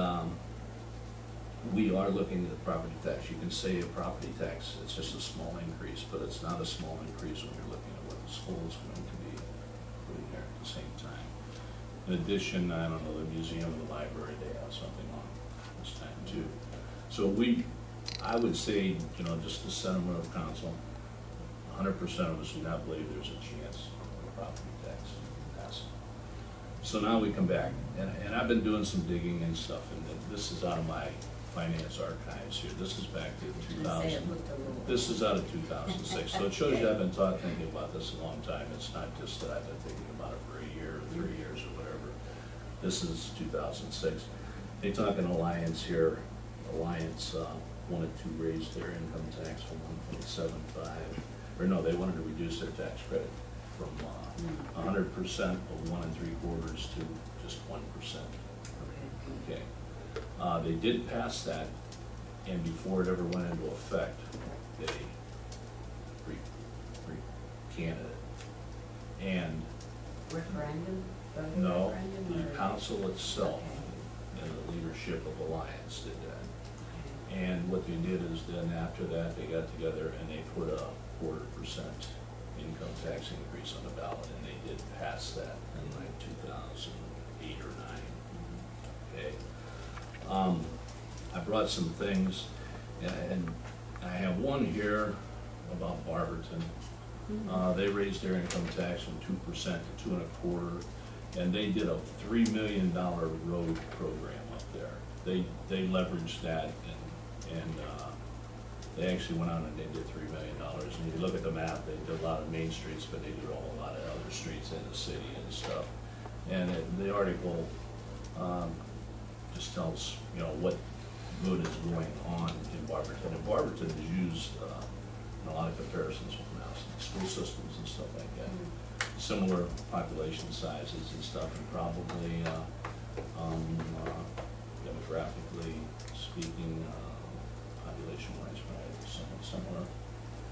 we are looking at the property tax. You can say a property tax, it's just a small increase, but it's not a small increase when you're looking at what the school is going to be putting there at the same time. In addition, I don't know, the museum and the library, they have something on this time too. So I would say, just the sentiment of council, 100% of us do not believe there's a chance of a property tax passing. So now we come back, and I've been doing some digging and stuff, and this is out of my finance archives here. This is back to 2000. This is out of 2006. So it shows you I've been thinking about this a long time. It's not just that I've been thinking about it for a year or 3 years or whatever. This is 2006. They talk in Alliance here. Alliance wanted to raise their income tax from 1.75, or no, they wanted to reduce their tax credit from 100% of 1 3/4 to just 1%. Okay. They did pass that, and before it ever went into effect, they recanted it. And Referendum? no, Referendum the or- council itself Okay. and the leadership of Alliance did that. And what they did is then after that, they got together and they put a 1/4% income tax increase on the ballot, and they did pass that in like 2008 or 9. Okay. I brought some things, and I have one here about Barberton. They raised their income tax from 2% to 2 1/4, and they did a $3 million road program up there. They leveraged that, and they actually went out and they did $3 million. And if you look at the map, they did a lot of main streets, but they did a whole lot of other streets in the city and stuff. And the article just tells what good is going on in Barberton. And Barberton is used in a lot of comparisons with Mouse, school systems and stuff like that. similar population sizes and stuff, and probably, demographically speaking, population-wise, probably somewhat similar.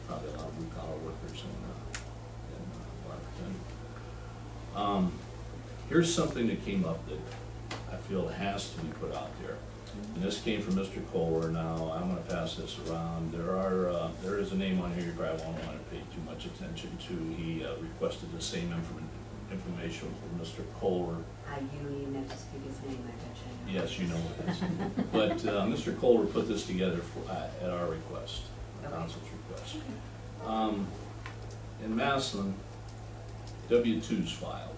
Probably a lot of blue-collar workers in Waterton. Here's something that came up that I feel has to be put out there. And this came from Mr. Kohler. Now, I'm gonna pass this around. There is a name on here you probably won't want to pay too much attention to. He requested the same information from Mr. Kohler. You don't even have to speak his name, I bet you. Yes, you know what it is. But Mr. Kohler put this together at our request, the council's request. In Massillon, W-2s filed.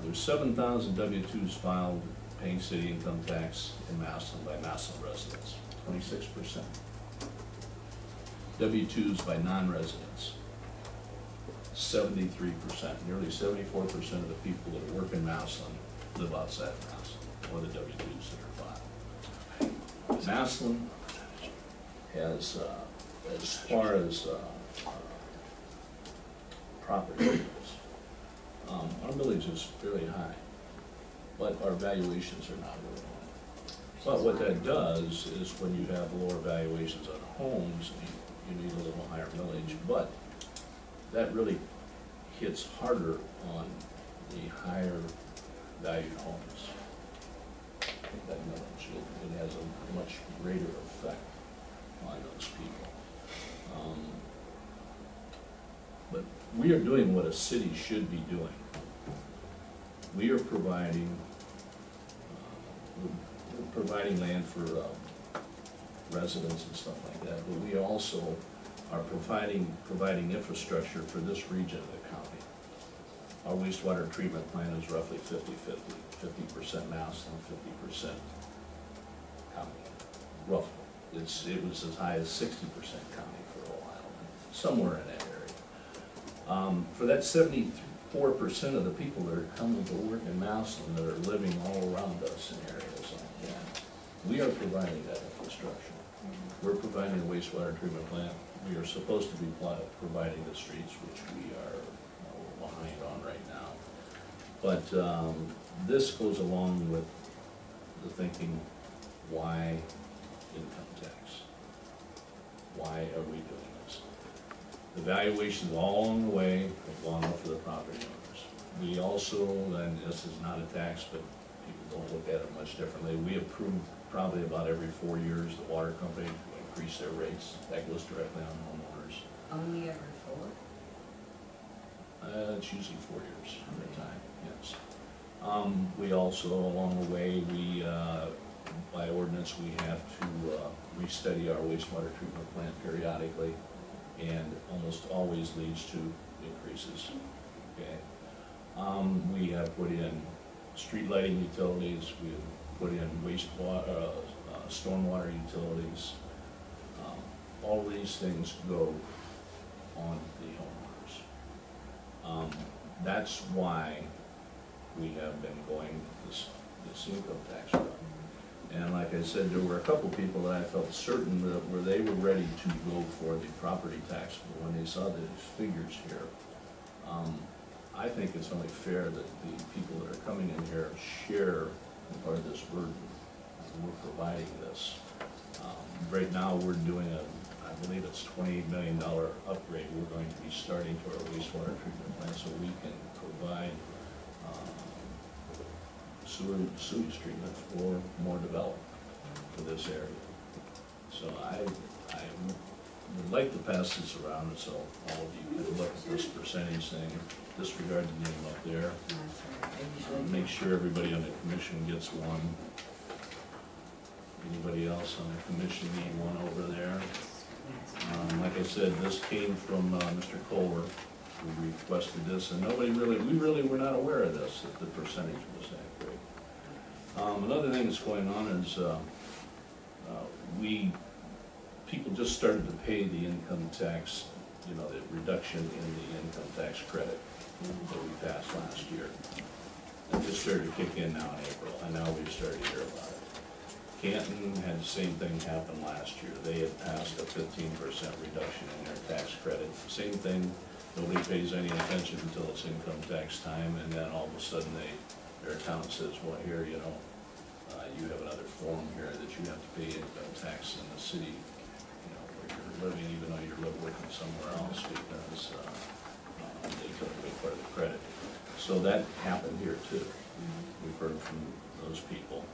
There's 7,000 W-2s filed paying city income tax in Massillon by Massillon residents, 26%. W-2s by non-residents, 73%. Nearly 74% of the people that work in Massillon live outside of Massillon, or the W-2s that are filed. Massillon has, as far as property goes, our millage is fairly high, but our valuations are not really high. But what that does is when you have lower valuations on homes, you need a little higher millage, but that really hits harder on the higher valued homes. That millage, it has a much greater effect on those people. But we are doing what a city should be doing. We are providing land for residents and stuff like that, but we also are providing infrastructure for this region of the county. Our wastewater treatment plant is roughly 50-50, 50% Massillon, 50% county, roughly. It was as high as 60% county for a while, somewhere in that area. For that 74% of the people that are coming to work in Massillon that are living all around us in areas like that, we are providing that infrastructure. We're providing a wastewater treatment plant. We are supposed to be providing the streets, which we are behind on right now. But this goes along with the thinking, why income tax? Why are we doing this? The valuations all along the way have gone up for the property owners. We also, and this is not a tax, but people don't look at it much differently, we approve probably about every 4 years the water company to increase their rates. That goes directly on homeowners. Only every 4? It's usually 4 years at a time, yes. We also, along the way, by ordinance, we have to restudy our wastewater treatment plant periodically, and almost always leads to increases, okay? We have put in street lighting utilities, we have put in wastewater, stormwater utilities. All these things go on the homeowners. That's why we have been going this income tax route. And like I said, there were a couple people that I felt certain that they were ready to go for the property tax, but when they saw these figures here, I think it's only fair that the people that are coming in here share part of this burden. We're providing this. Right now, we're doing I believe it's $28 million upgrade. We're going to be starting to our wastewater treatment plant so we can provide sewage treatment for more development for this area. So I would like to pass this around so all of you can look at this percentage thing, disregard the name up there. Make sure everybody on the commission gets one. Anybody else on the commission need one over there? Like I said, this came from Mr. Kohler, who requested this, and we really were not aware of this, that the percentage was that great. Another thing that's going on is people just started to pay the income tax, the reduction in the income tax credit that we passed last year. It just started to kick in now in April, and now we've started to hear about it. Canton had the same thing happen last year. They had passed a 15% reduction in their tax credit. Same thing Nobody pays any attention until it's income tax time, and then all of a sudden their account says, well, here, you know, you have another form here that you have to pay income tax in the city, you know, where you're living, even though you're working somewhere else, because they took away part of the credit. So that happened here too. We've heard from those people.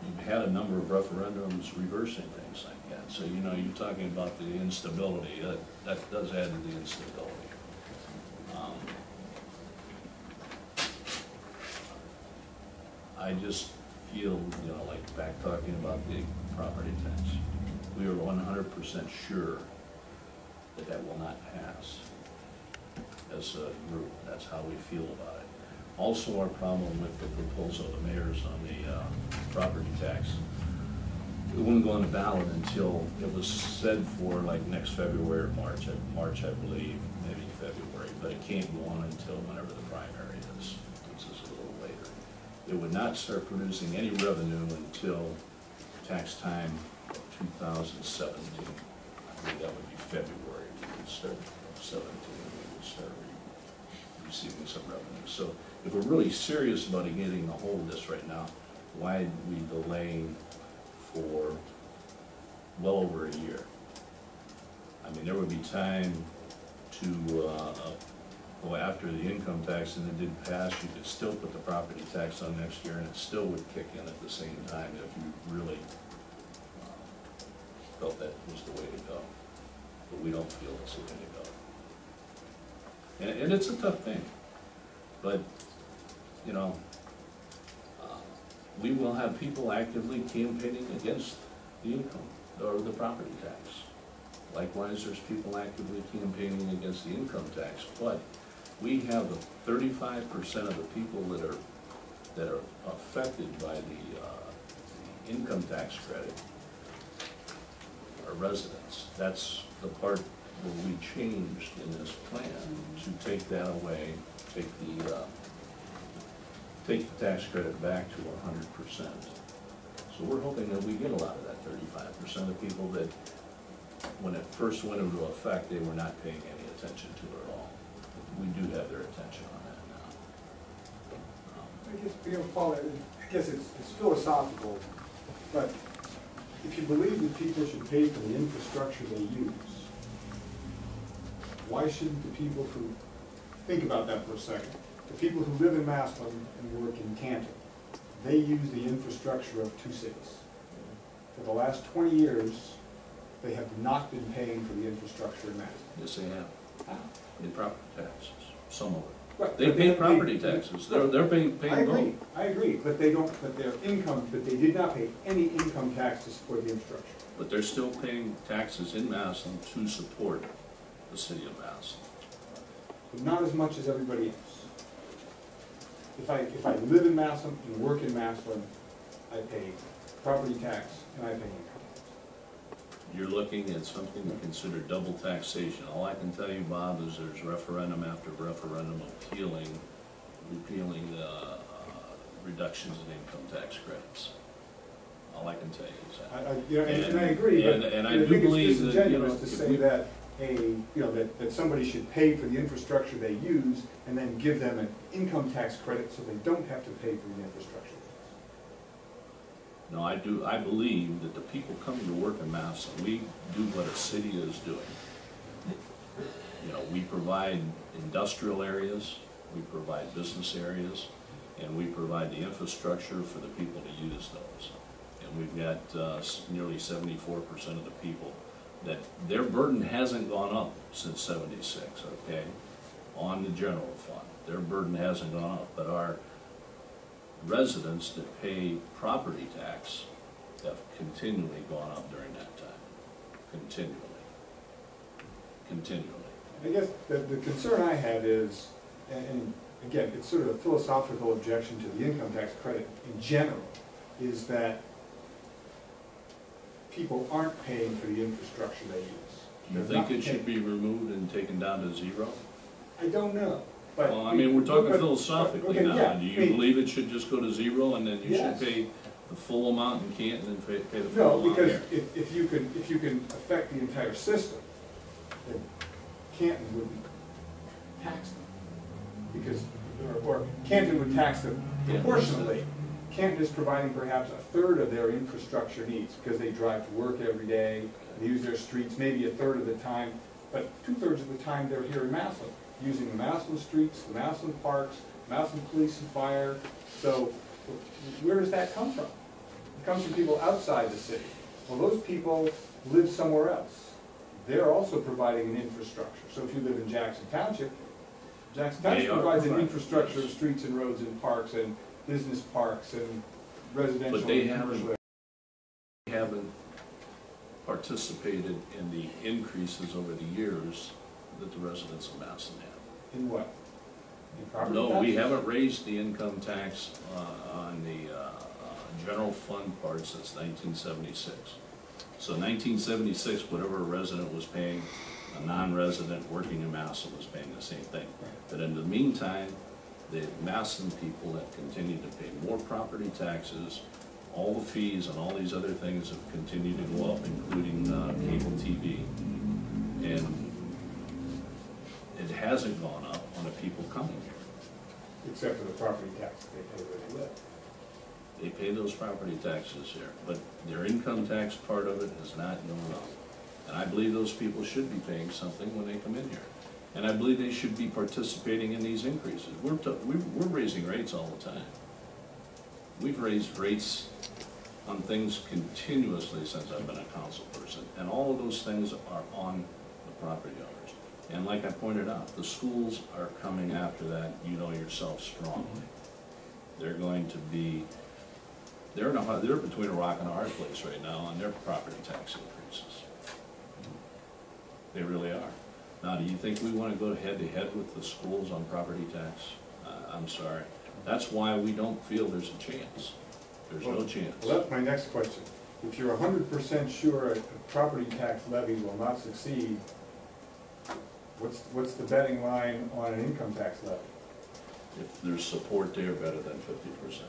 You've had a number of referendums reversing things like that. So, you know, you're talking about the instability. That does add to the instability. I just feel, you know, like back talking about the property tax. We are 100% sure that that will not pass as a group. That's how we feel about it. Also, our problem with the proposal of the mayor's on the property tax, it wouldn't go on the ballot until it was said for like next February or March. March, I believe, maybe February, but it can't go on until whenever the primary is, which is a little later. It would not start producing any revenue until tax time of 2017. I think that would be February. We would start 17, we would start receiving some revenue. So if we're really serious about getting a hold of this right now, why are we delaying for well over a year? I mean, there would be time to go after the income tax, and it didn't pass. You could still put the property tax on next year, and it still would kick in at the same time if you really felt that was the way to go. But we don't feel it's the way to go. And it's a tough thing. But, you know, we will have people actively campaigning against the income or the property tax. Likewise, there's people actively campaigning against the income tax, but we have 35% of the people that are affected by the income tax credit are residents. That's the part where we changed in this plan to take that away, take the tax credit back to 100%. So we're hoping that we get a lot of that 35% of people that, when it first went into effect, they were not paying any attention to it at all. We do have their attention on that now. I guess, you know, Paul, I guess it's philosophical, but if you believe that people should pay for the infrastructure they use, why shouldn't the people who, think about that for a second, the people who live in Massillon and work in Canton, they use the infrastructure of two cities. For the last 20 years, they have not been paying for the infrastructure in Massillon. Yes, they have. They pay property taxes, some of it. Right, They pay property taxes. They're paying both. I agree, but they don't, but their income, but they did not pay any income tax to support the infrastructure. But they're still paying taxes in Massillon to support the city of Massillon. But not as much as everybody else. If I live in Massillon and work in Massillon, I pay property tax and I pay income tax. You're looking at something to consider double taxation. All I can tell you, Bob, is there's referendum after referendum repealing the reductions in income tax credits. All I can tell you is that. You know, and I agree, but and I I do think believe it's that, you know, disingenuous to if say we- that that somebody should pay for the infrastructure they use and then give them an income tax credit so they don't have to pay for the infrastructure. No, I believe that the people coming to work in Massillon, we do what a city is doing. You know, we provide industrial areas, we provide business areas, and we provide the infrastructure for the people to use those. And we've got nearly 74% of the people that their burden hasn't gone up since '76, okay, on the general fund. Their burden hasn't gone up, but our residents that pay property tax have continually gone up during that time. Continually. I guess the concern I have is, and again, it's sort of a philosophical objection to the income tax credit in general, is that people aren't paying for the infrastructure they use. You They're think not it should paying. be removed and taken down to zero? I don't know, but. Well, I mean, we're talking but- philosophically okay, now. yeah, Do I you mean, believe it should just go to zero and then you should Yes. pay the full amount in Canton and pay the full No, amount because here? if you can affect the entire system, then Canton wouldn't tax them. Because, or Canton would tax them proportionally. Canton is providing perhaps a third of their infrastructure needs, because they drive to work every day, they use their streets maybe a third of the time, but 2/3 of the time they're here in Massillon, using the Massillon streets, the Massillon parks, Massillon Police and Fire. So where does that come from? It comes from people outside the city. Well, those people live somewhere else. They're also providing an infrastructure. So if you live in Jackson Township provides an infrastructure of streets and roads and parks and business parks and residential. But they and commercial. haven't participated in the increases over the years that the residents of Massillon have. In what? In property No, we taxes? haven't raised the income tax on the general fund part since 1976. So 1976, whatever a resident was paying, a non-resident working in Massillon was paying the same thing. But in the meantime, the Massillon people have continued to pay more property taxes. All the fees and all these other things have continued to go up, including cable TV. And it hasn't gone up on the people coming here. Except for the property tax they pay where they live. They pay those property taxes here, but their income tax part of it has not gone up. And I believe those people should be paying something when they come in here. And I believe they should be participating in these increases. We're raising rates all the time. We've raised rates on things continuously since I've been a council person, and all of those things are on the property owners. And like I pointed out, the schools are coming after that, you know yourself, strongly. They're going to be, they're between a rock and a hard place right now on their property tax increases. They really are. Now, do you think we want to go head to head with the schools on property tax? I'm sorry. That's why we don't feel there's a chance. There's no chance. Well, that's my next question. If you're 100% sure a property tax levy will not succeed, what's the betting line on an income tax levy? If there's support there, better than 50%.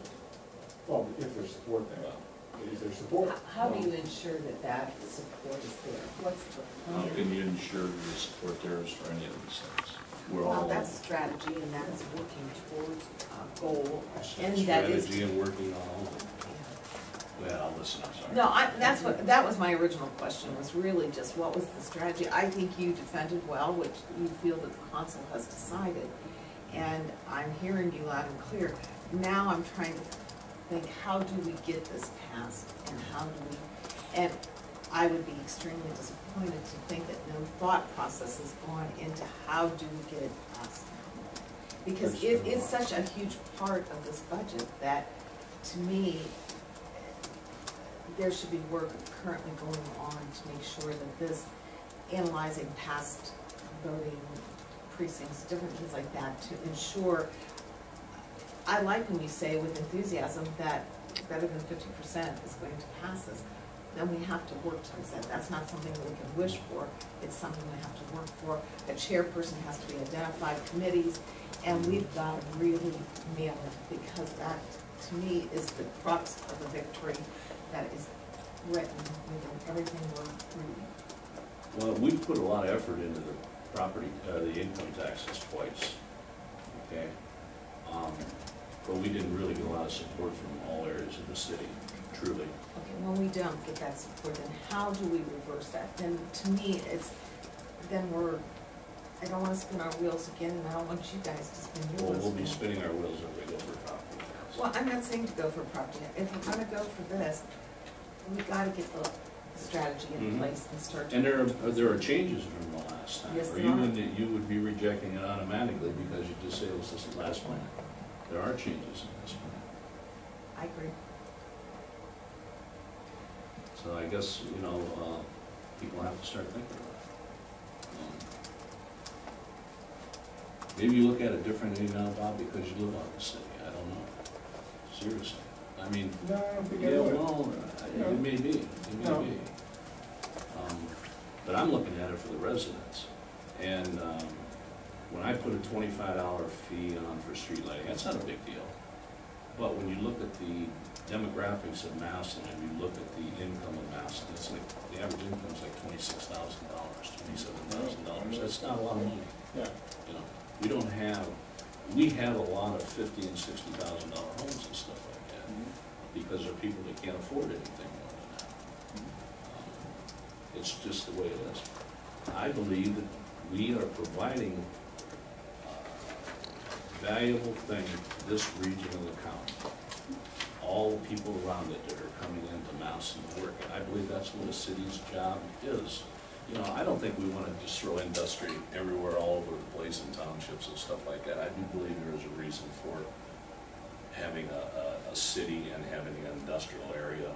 Well, if there's support there. Is there support? How do you ensure that that support is there? What's the How plan? can you ensure the support there is for any of these things? We're Well, all that's strategy, and that is working towards a goal, and that is. strategy and working on all of it. Well, listen, I'm sorry. No, that was my original question, was really just what was the strategy? I think you defended well, which you feel that the council has decided, and I'm hearing you loud and clear. Now I'm trying to think, how do we get this passed, and how do we, and I would be extremely disappointed to think that no thought process has gone into how do we get it passed now. Because it's such a huge part of this budget that, to me, there should be work currently going on to make sure that this, analyzing past voting precincts, different things like that, to ensure, I like when you say with enthusiasm that better than 50% is going to pass this. Then we have to work towards that. That's not something that we can wish for. It's something we have to work for. A chairperson has to be identified, committees, and we've got to really nail it, because that, to me, is the crux of the victory that is written within everything we're reading. Well, we put a lot of effort into the property, the income taxes twice, okay? But we didn't really get a lot of support from all areas of the city, truly. Okay, when we don't get that support, then how do we reverse that? Then, to me, then I don't want to spin our wheels again, and I don't want you guys to spin your Well, wheels we'll be again. spinning our wheels if we go for property tax. Well, I'm not saying to go for property. If we're gonna go for this, we gotta get the strategy in Mhm. place and start to. And there are changes from the last time. Yes, Or there you are. would be rejecting it automatically because you just say it was this last plan. There are changes in this plan. I agree. So I guess, people have to start thinking about it. Maybe you look at it differently now, Bob, because you live out in the city. I don't know. Seriously. I mean, No, I don't think I yeah, would. well, it may be, it may No. be. But I'm looking at it for the residents. And when I put a $25 fee on for street lighting, that's not a big deal. But when you look at the demographics of Massillon and you look at the income of Massillon, Mass, it's like, the average income's like $26,000, $27,000. That's not a lot of money. Yeah. You know, we have a lot of $50,000 and $60,000 homes and stuff like that, because there are people that can't afford anything more than that. It's just the way it is. I believe that we are providing a valuable thing to this region of the county. All the people around it that are coming into Mouson to work, and I believe that's what a city's job is. You know, I don't think we want to just throw industry everywhere, all over the place in townships and stuff like that. I do believe there is a reason for having a city and having an industrial area.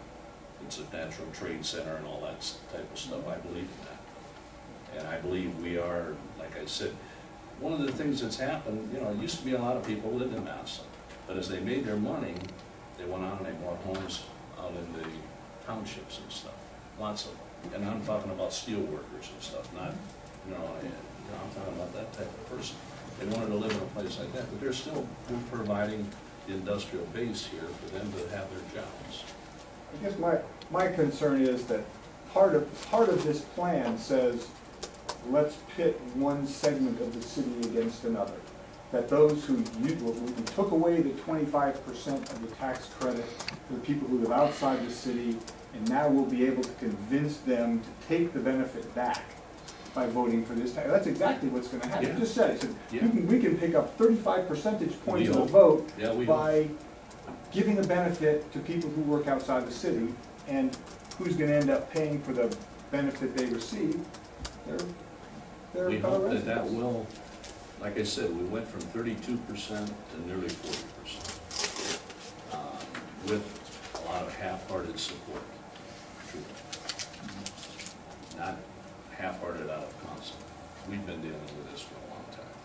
It's a natural trade center and all that type of stuff. I believe in that. And I believe we are, like I said, one of the things that's happened, you know, it used to be a lot of people lived in Mouson, but as they made their money, they went on and they bought homes out in the townships and stuff. Lots of them. And I'm talking about steel workers and stuff, not, I'm talking about that type of person. They wanted to live in a place like that, but we're providing the industrial base here for them to have their jobs. I guess my concern is that part of this plan says, let's pit one segment of the city against another. That those who we took away the 25% of the tax credit for the people who live outside the city, and now we'll be able to convince them to take the benefit back by voting for this tax. That's exactly what's going to happen. Yeah. You just said it. Yeah. We can pick up 35 percentage points of the vote we by giving a benefit to people who work outside the city, and who's going to end up paying for the benefit they receive? We hope that that will, like I said, we went from 32% to nearly 40%, with a lot of half-hearted support. Not half-hearted out of council. We've been dealing with this for a long time.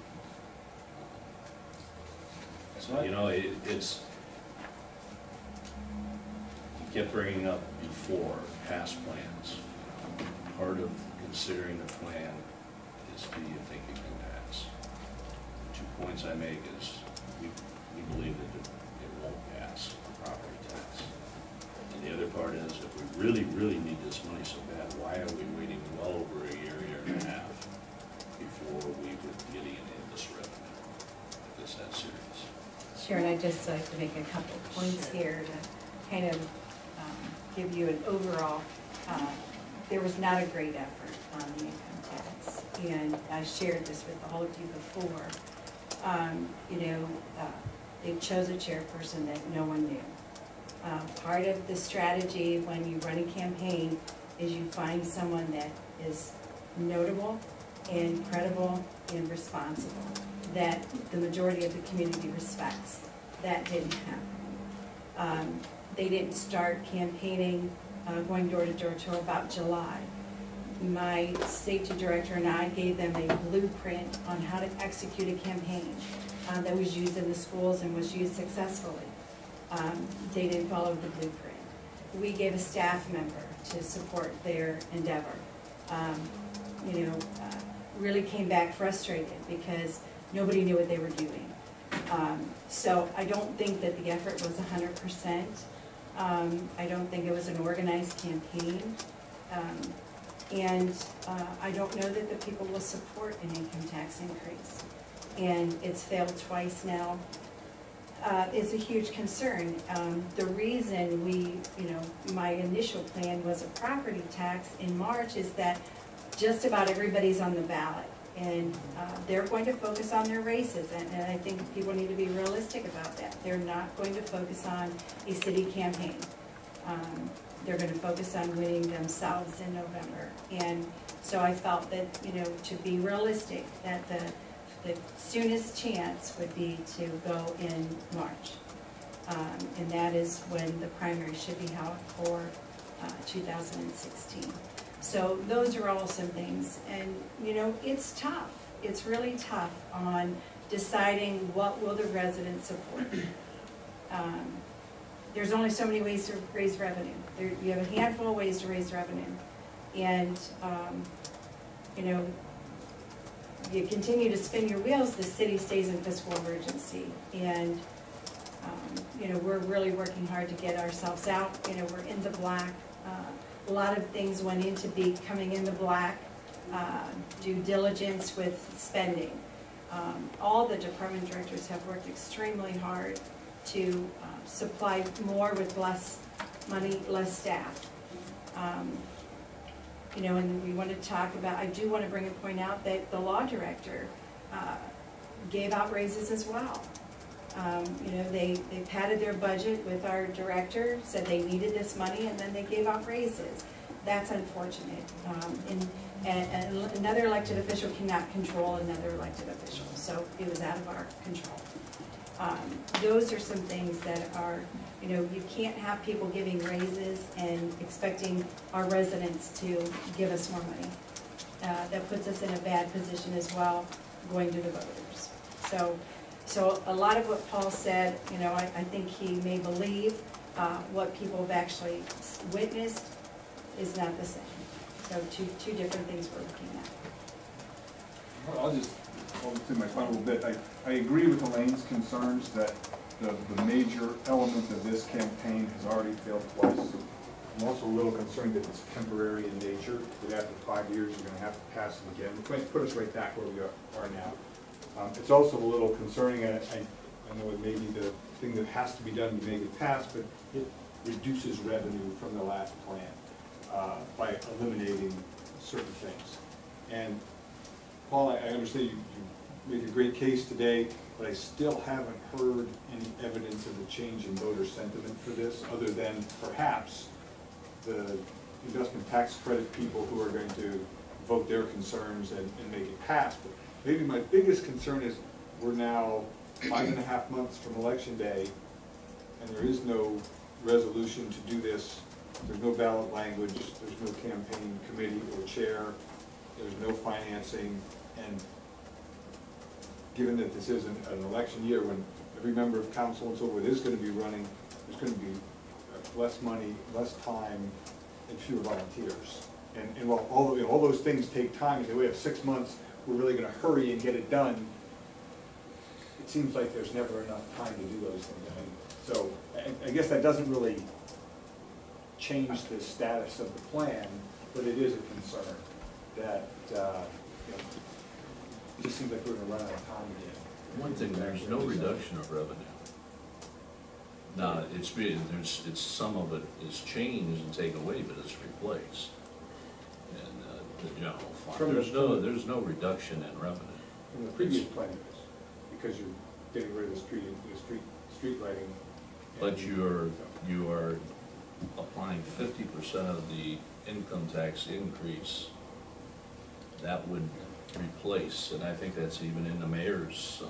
So, you know, it's, you kept bringing up before past plans. Part of considering the plan is do you think it can pass? The 2 points I make is we believe that it won't pass the property tax. And the other part is if we really, really need this money so bad, why are we waiting well over a year, year and a half before we would get any of this revenue, if it's that serious? Sharon, I'd just like to make a couple of points here to kind of give you an overall, there was not a great effort on the income tax, and I shared this with all of you before. They chose a chairperson that no one knew. Part of the strategy when you run a campaign is you find someone that is notable and credible and responsible, that the majority of the community respects. That didn't happen. They didn't start campaigning, going door to door till about July. My safety director and I gave them a blueprint on how to execute a campaign that was used in the schools and was used successfully. They didn't follow the blueprint. We gave a staff member to support their endeavor. Really came back frustrated because nobody knew what they were doing. So I don't think that the effort was 100%. I don't think it was an organized campaign. I don't know that the people will support an income tax increase. And it's failed twice now. It's a huge concern. The reason my initial plan was a property tax in March is that just about everybody's on the ballot. And they're going to focus on their races, and I think people need to be realistic about that. They're not going to focus on a city campaign. They're going to focus on winning themselves in November. And so I felt that, to be realistic, that the soonest chance would be to go in March. And that is when the primary should be held for 2016. So those are all some things, and it's tough. It's really tough on deciding what will the residents support. There's only so many ways to raise revenue. You have a handful of ways to raise revenue, and you continue to spin your wheels, the city stays in fiscal emergency, and we're really working hard to get ourselves out. We're in the black. A lot of things went into coming in the black, due diligence with spending. All the department directors have worked extremely hard to supply more with less money, less staff. You know, and we want to talk about, I do want to point out that the law director gave out raises as well. You know, they padded their budget with our director, said they needed this money, and then they gave out raises. That's unfortunate. And another elected official cannot control another elected official, so it was out of our control. Those are some things that are, you know, you can't have people giving raises and expecting our residents to give us more money. That puts us in a bad position as well, going to the voters. So a lot of what Paul said, you know, I think he may believe what people have actually witnessed is not the same. So two different things we're looking at. Well, I'll just go through my final bit. I agree with Elaine's concerns that the major element of this campaign has already failed twice. I'm also a little concerned that it's temporary in nature, that after 5 years you're going to have to pass it again. It's going to put us right back where we are now. It's also a little concerning, and I know it may be the thing that has to be done to make it pass, but it reduces revenue from the last plan by eliminating certain things. And Paul, I understand you made a great case today, but I still haven't heard any evidence of a change in voter sentiment for this, other than perhaps the investment tax credit people who are going to vote their concerns and make it pass. But maybe my biggest concern is we're now 5.5 months from Election Day, and there is no resolution to do this. There's no ballot language, there's no campaign committee or chair, there's no financing, and given that this is an election year when every member of council and so forth is going to be running, there's going to be less money, less time, and fewer volunteers. And while all those things take time, and we have 6 months, we're really going to hurry and get it done, it seems like there's never enough time to do those things. And so I guess that doesn't really change the status of the plan, but it is a concern that you know, it just seems like we're going to run out of time again. One thing, there's no reduction of revenue. Now, it's some of it is changed and taken away, but it's replaced in the general fund. There's no reduction in revenue. In the previous plan it is, because you're getting rid of the street lighting. But you are applying 50% of the income tax increase. That would replace, and I think that's even in the mayor's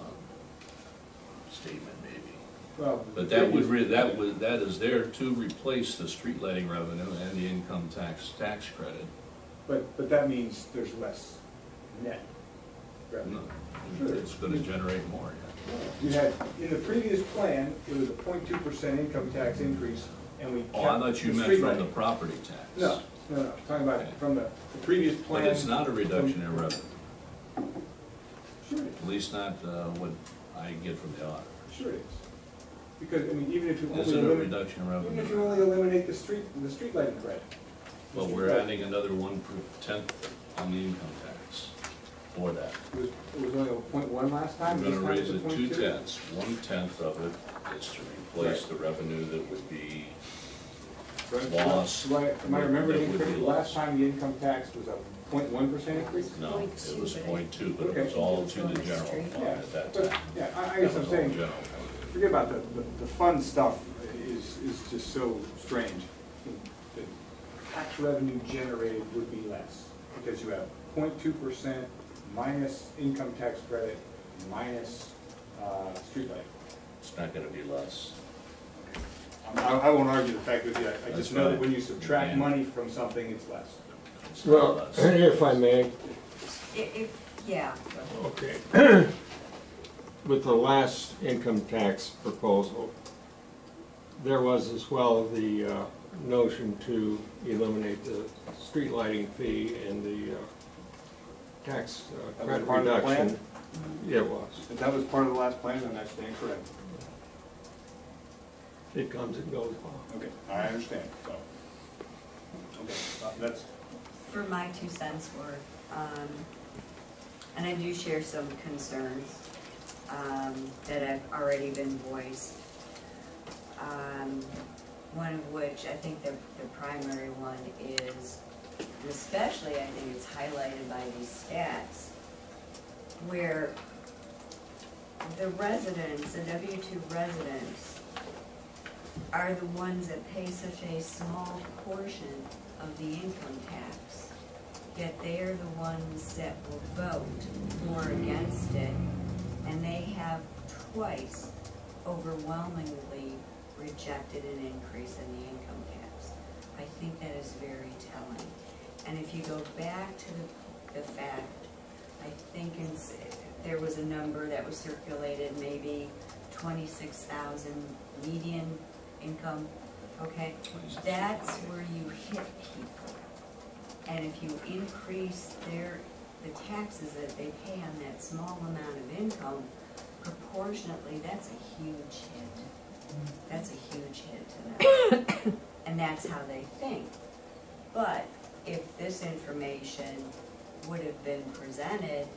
statement maybe. Well, but that is there to replace the street lighting revenue and the income tax credit. But that means there's less net revenue. No, it's going to generate more. You had, in the previous plan, it was a 0.2% income tax increase, and we kept I thought you meant from the property tax. No, I'm talking about from the previous plan. But it's not a reduction in revenue. Sure it is. At least not what I get from the auditor. Sure it is. Because, I mean, even if you Is it a reduction in revenue? even if you only eliminate the street lighting credit. But we're adding another 1/10 on the income tax for that. It was only a 0.1 last time. We're This gonna time raise it's a it 0.2. 2/10. 1/10 of it is to replace the revenue that would be lost. Am I remembering That would be correctly? lost. Last time the income tax was a 0.1% increase? No, it was 0.2, but it Okay. was all to the general fund Yeah, at that but, time. yeah, I That guess I'm was all saying, general fund. forget about the fun stuff is just so strange. The tax revenue generated would be less, because you have 0.2% minus income tax credit minus street lighting. It's not gonna be less. I won't argue the fact with you. I That's just know that fine. when you subtract Yeah. money from something, it's less. It's not Well, less. if I may, Yeah. okay. With the last income tax proposal, there was as well the notion to eliminate the street lighting fee and the tax That was credit part of the plan? reduction. Yeah, it was. If that was part of the last plan, then that's incorrect. It comes and goes, Bob. Okay, I understand, so. Okay. That's, For my 2 cents worth, and I do share some concerns that have already been voiced. One of which, I think the primary one is, and especially I think it's highlighted by these stats, where the residents, the W-2 residents, are the ones that pay such a small portion of the income tax, yet they are the ones that will vote for or against it, and they have twice overwhelmingly rejected an increase in the income tax. I think that is very telling. And if you go back to the fact, I think there was a number that was circulated, maybe 26,000 median income, okay? That's where you hit people. And if you increase the taxes that they pay on that small amount of income, proportionately, that's a huge hit. That's a huge hit to them. And that's how they think. But if this information would have been presented,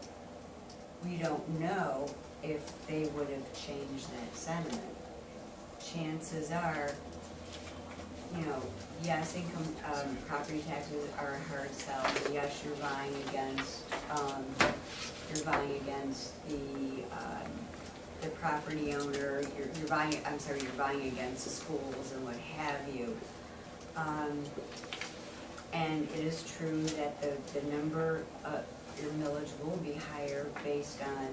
we don't know if they would have changed that sentiment. Chances are, you know, yes, property taxes are a hard sell. Yes, you're vying against the property owner. You're vying against the schools and what have you. And it is true that the number of your millage will be higher based on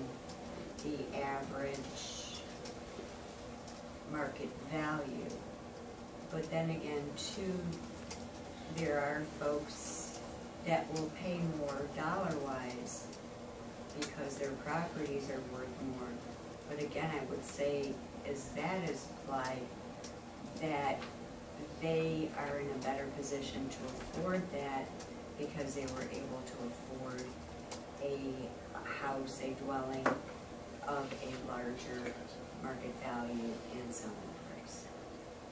the average market value. But then again, too, there are folks that will pay more dollar-wise because their properties are worth more. But again, I would say, as that is applied, that they are in a better position to afford that because they were able to afford a house, a dwelling of a larger market value and selling price.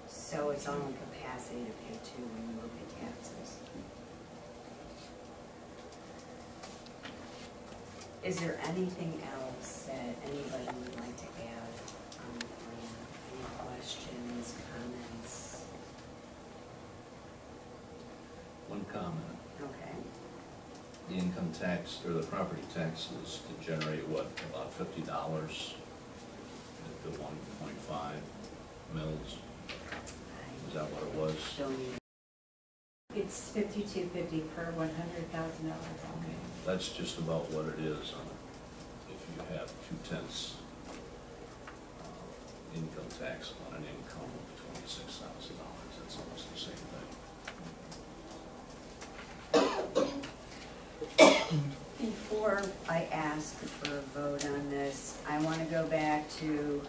So it's on capacity to pay too when you look at taxes. Is there anything else that anybody would like to add on the plan? Any questions, comments? One comment. Okay. The income tax, or the property tax is to generate what, about $50 at the 1.5 mils? Is that what it was? It's $52.50 per $100,000. Okay, that's just about what it is on, if you have 2/10 income tax on an income of $26,000, that's almost the same thing. Before I ask for a vote on this, I want to go back to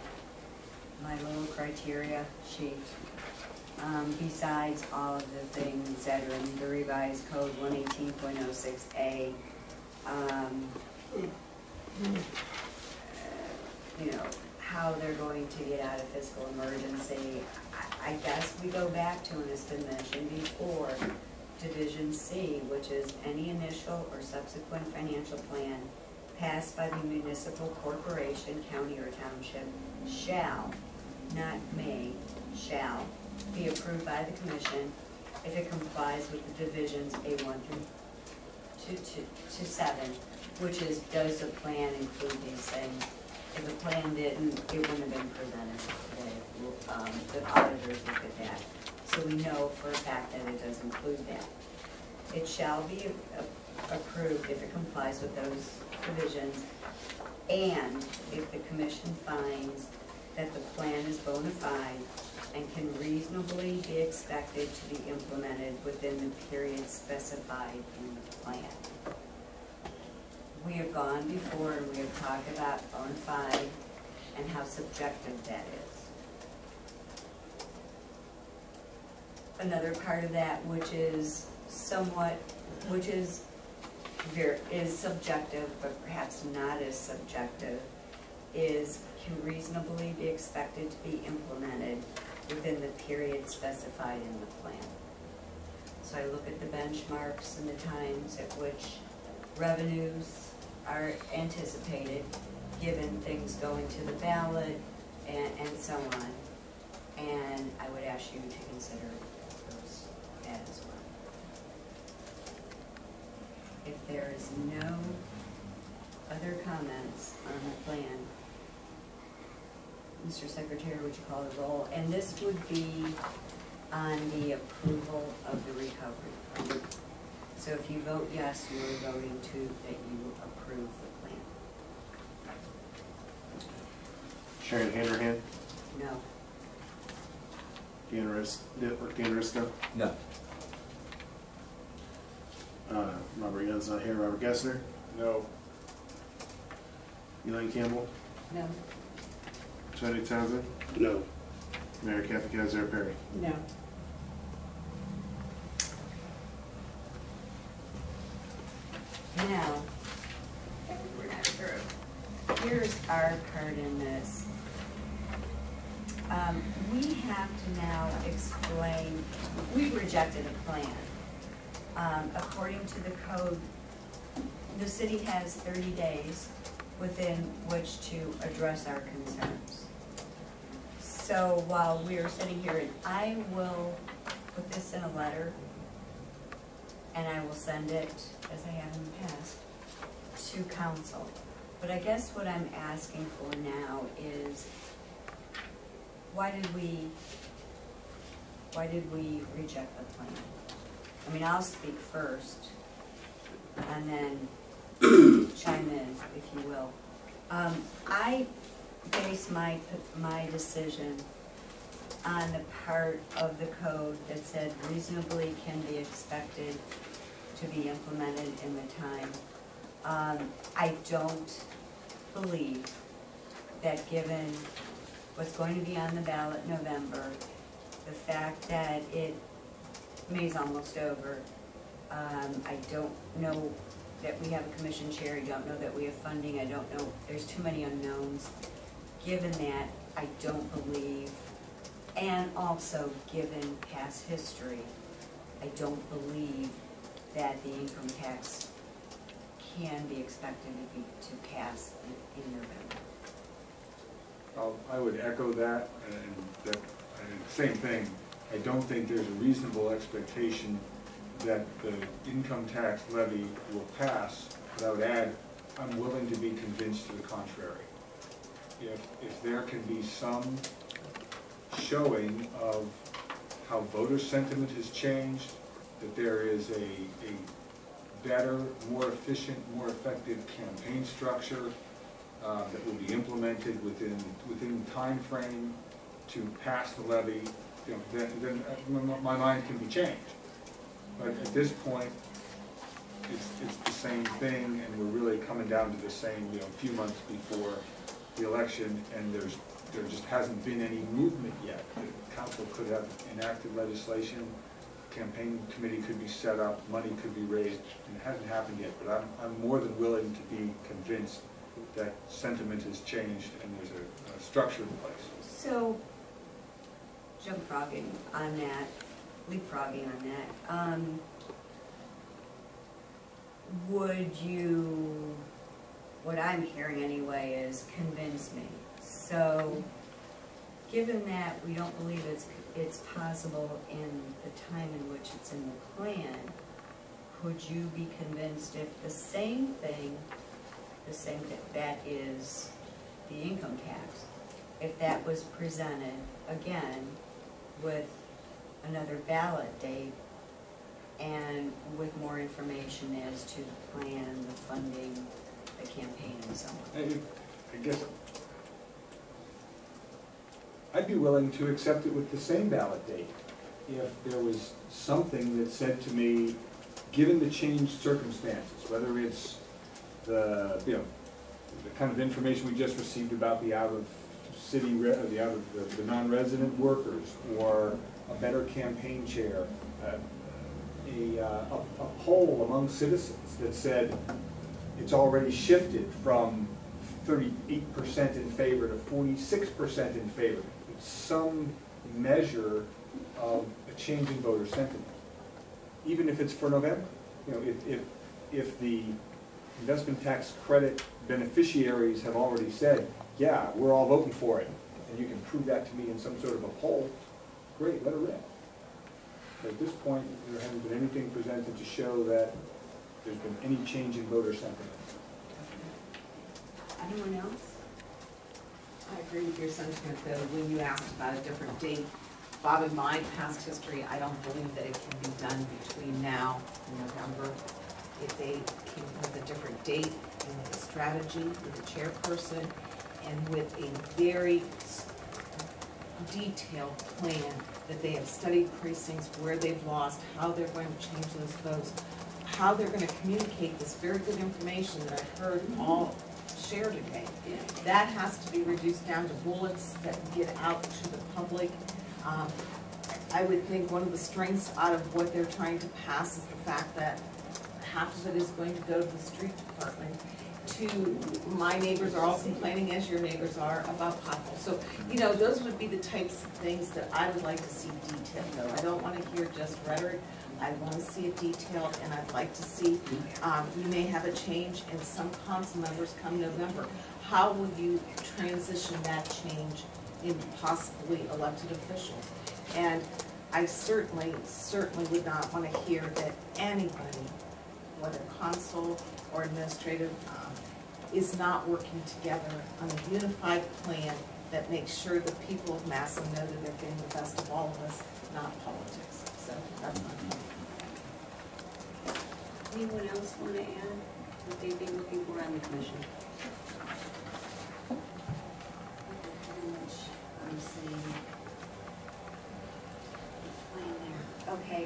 my little criteria sheet. Besides all of the things that are in the revised code 118.06A, you know, how they're going to get out of fiscal emergency. I guess we go back to, and it's been mentioned before, Division C, which is any initial or subsequent financial plan passed by the municipal corporation, county, or township shall, not may, shall, be approved by the commission if it complies with the divisions A1 through 7, which is, does the plan include these things? If the plan didn't, it wouldn't have been presented today. The auditors look at that. So we know for a fact that it does include that. It shall be approved if it complies with those provisions, and if the commission finds that the plan is bona fide and can reasonably be expected to be implemented within the period specified in the plan. We have gone before and we have talked about bona fide and how subjective that is. Another part of that, which is somewhat, which is subjective, but perhaps not as subjective, is can reasonably be expected to be implemented within the period specified in the plan. so I look at the benchmarks and the times at which revenues are anticipated, given things going to the ballot and so on. And I would ask you to consider those as well. If there is no other comments on the plan, Mr. Secretary, would you call the roll? And this would be on the approval of the recovery plan. So if you vote yes, you are voting that you approve the plan. Sharon Hanrahan, No. Dan Risko, No. Robert Young's not here, Robert Gessner, No. Elaine Campbell, No. Chadwick Townsend, No. Mayor Kathy Kaiser Perry. No. Now, we're not through. Here's our part in this. We have to now explain, we rejected a plan. According to the code, the city has 30 days within which to address our concerns. So while we are sitting here, and I will put this in a letter, and I will send it, as I have in the past, to council. But I guess what I'm asking for now is, why did we reject the plan? I mean, I'll speak first, and then chime in, if you will. I base my decision on the part of the code that said reasonably can be expected to be implemented in the time. I don't believe that given what's going to be on the ballot in November, the fact that May's almost over, I don't know that we have a commission chair, I don't know that we have funding, I don't know, there's too many unknowns. Given that, I don't believe, and also given past history, I don't believe that the income tax can be expected to pass in November. I would echo that, and same thing. I don't think there's a reasonable expectation that the income tax levy will pass, but I would add, I'm willing to be convinced to the contrary. If there can be some showing of how voter sentiment has changed, that there is a better, more efficient, more effective campaign structure that will be implemented within the time frame to pass the levy, then my mind can be changed. But at this point, it's the same thing, and we're really coming down to the same, a few months before the election, and there just hasn't been any movement yet. The council could have enacted legislation, campaign committee could be set up, money could be raised, and it hasn't happened yet. But I'm more than willing to be convinced that sentiment has changed and there's a structure in place. So, leapfrogging on that, would you, what I'm hearing anyway is convince me. So, given that we don't believe it's possible in the time in which it's in the plan, could you be convinced if the same thing, that is the income tax, if that was presented again with another ballot date and with more information as to the plan, the funding, the campaign, and so on? I guess I'd be willing to accept it with the same ballot date if there was something that said to me, given the changed circumstances, whether it's the kind of information we just received about the the non-resident workers, or a better campaign chair, a poll among citizens that said it's already shifted from 38% in favor to 46% in favor. It's some measure of a change in voter sentiment. even if it's for November. You know, if the investment tax credit beneficiaries have already said, yeah, we're all voting for it, and you can prove that to me in some sort of a poll, great, let it rip. But at this point, there hasn't been anything presented to show that there's been any change in voter sentiment. Anyone else? I agree with your sentiment, though, when you asked about a different date. Bob, in my past history, I don't believe that it can be done between now and November. If they came with a different date and with a strategy, with a chairperson, and with a very detailed plan that they have studied precincts, where they've lost, how they're going to change those votes, how they're going to communicate this very good information that I've heard all share today. That has to be reduced down to bullets that get out to the public. I would think one of the strengths out of what they're trying to pass is the fact that half of it is going to go to the street department. My neighbors are all complaining, as your neighbors are, about potholes. So, you know, those would be the types of things that I would like to see detailed, though. I don't want to hear just rhetoric. I want to see it detailed, and I'd like to see, you may have a change in some council members come November. How will you transition that change in possibly elected officials? And I certainly would not want to hear that anybody, whether consul or administrative, is not working together on a unified plan that makes sure the people of Massillon know that they're getting the best of all of us, not politics. So that's my point. Anyone else want to add what they'd be looking for on the commission? Pretty much, I'm seeing the plan there. Okay,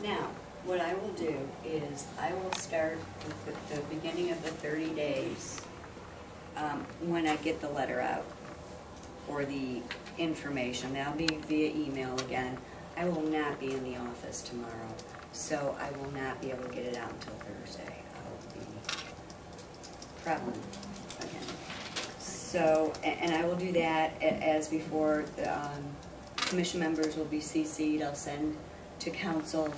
now, what I will do is I will start with the beginning of the 30 days when I get the letter out or the information. That'll be via email again. I will not be in the office tomorrow, so I will not be able to get it out until Thursday. I'll be traveling again. So, and I will do that as before. Commission members will be CC'd. I'll send to council.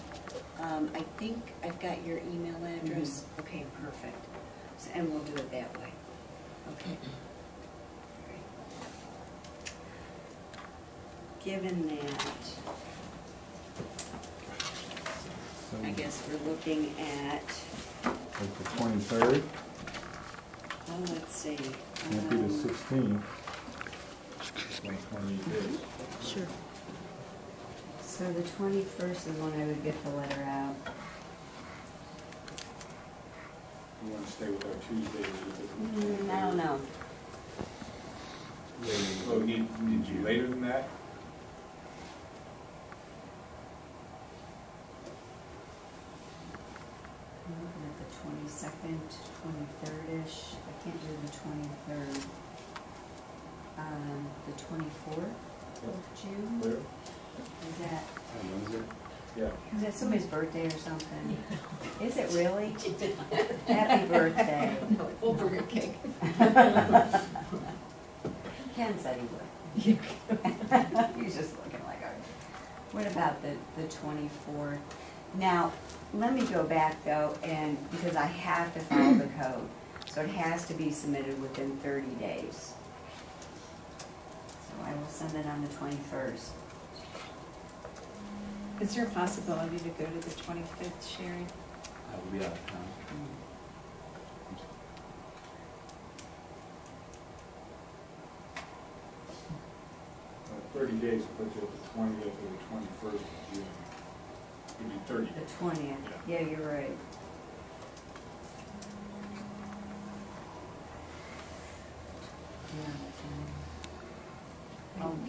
I think I've got your email address. Mm-hmm. Okay, perfect. So, and we'll do it that way. Okay. Great. Given that, I guess we're looking at, Like the 23rd, oh, let's see. might be the 16th. Like 20 days. Sure. So the 21st is when I would get the letter out. You want to stay with our Tuesdays? I don't know. Oh, need you later than that? I'm looking at the 22nd, 23rd-ish. I can't do the 23rd. The 24th of June? Where? Is that, Wednesday? Yeah. is that somebody's birthday or something? Is it really? Happy birthday. We'll bring a cake. Ken said he would. He's just looking like, a. What about the 24th? Now, let me go back though, and because I have to follow the code, so it has to be submitted within 30 days. So I will send it on the 21st. Is there a possibility to go to the 25th, Sherry? I will be out of town. 30 days puts you at the 20th or the 21st of June. It'd be 30. The 20th, yeah, you're right.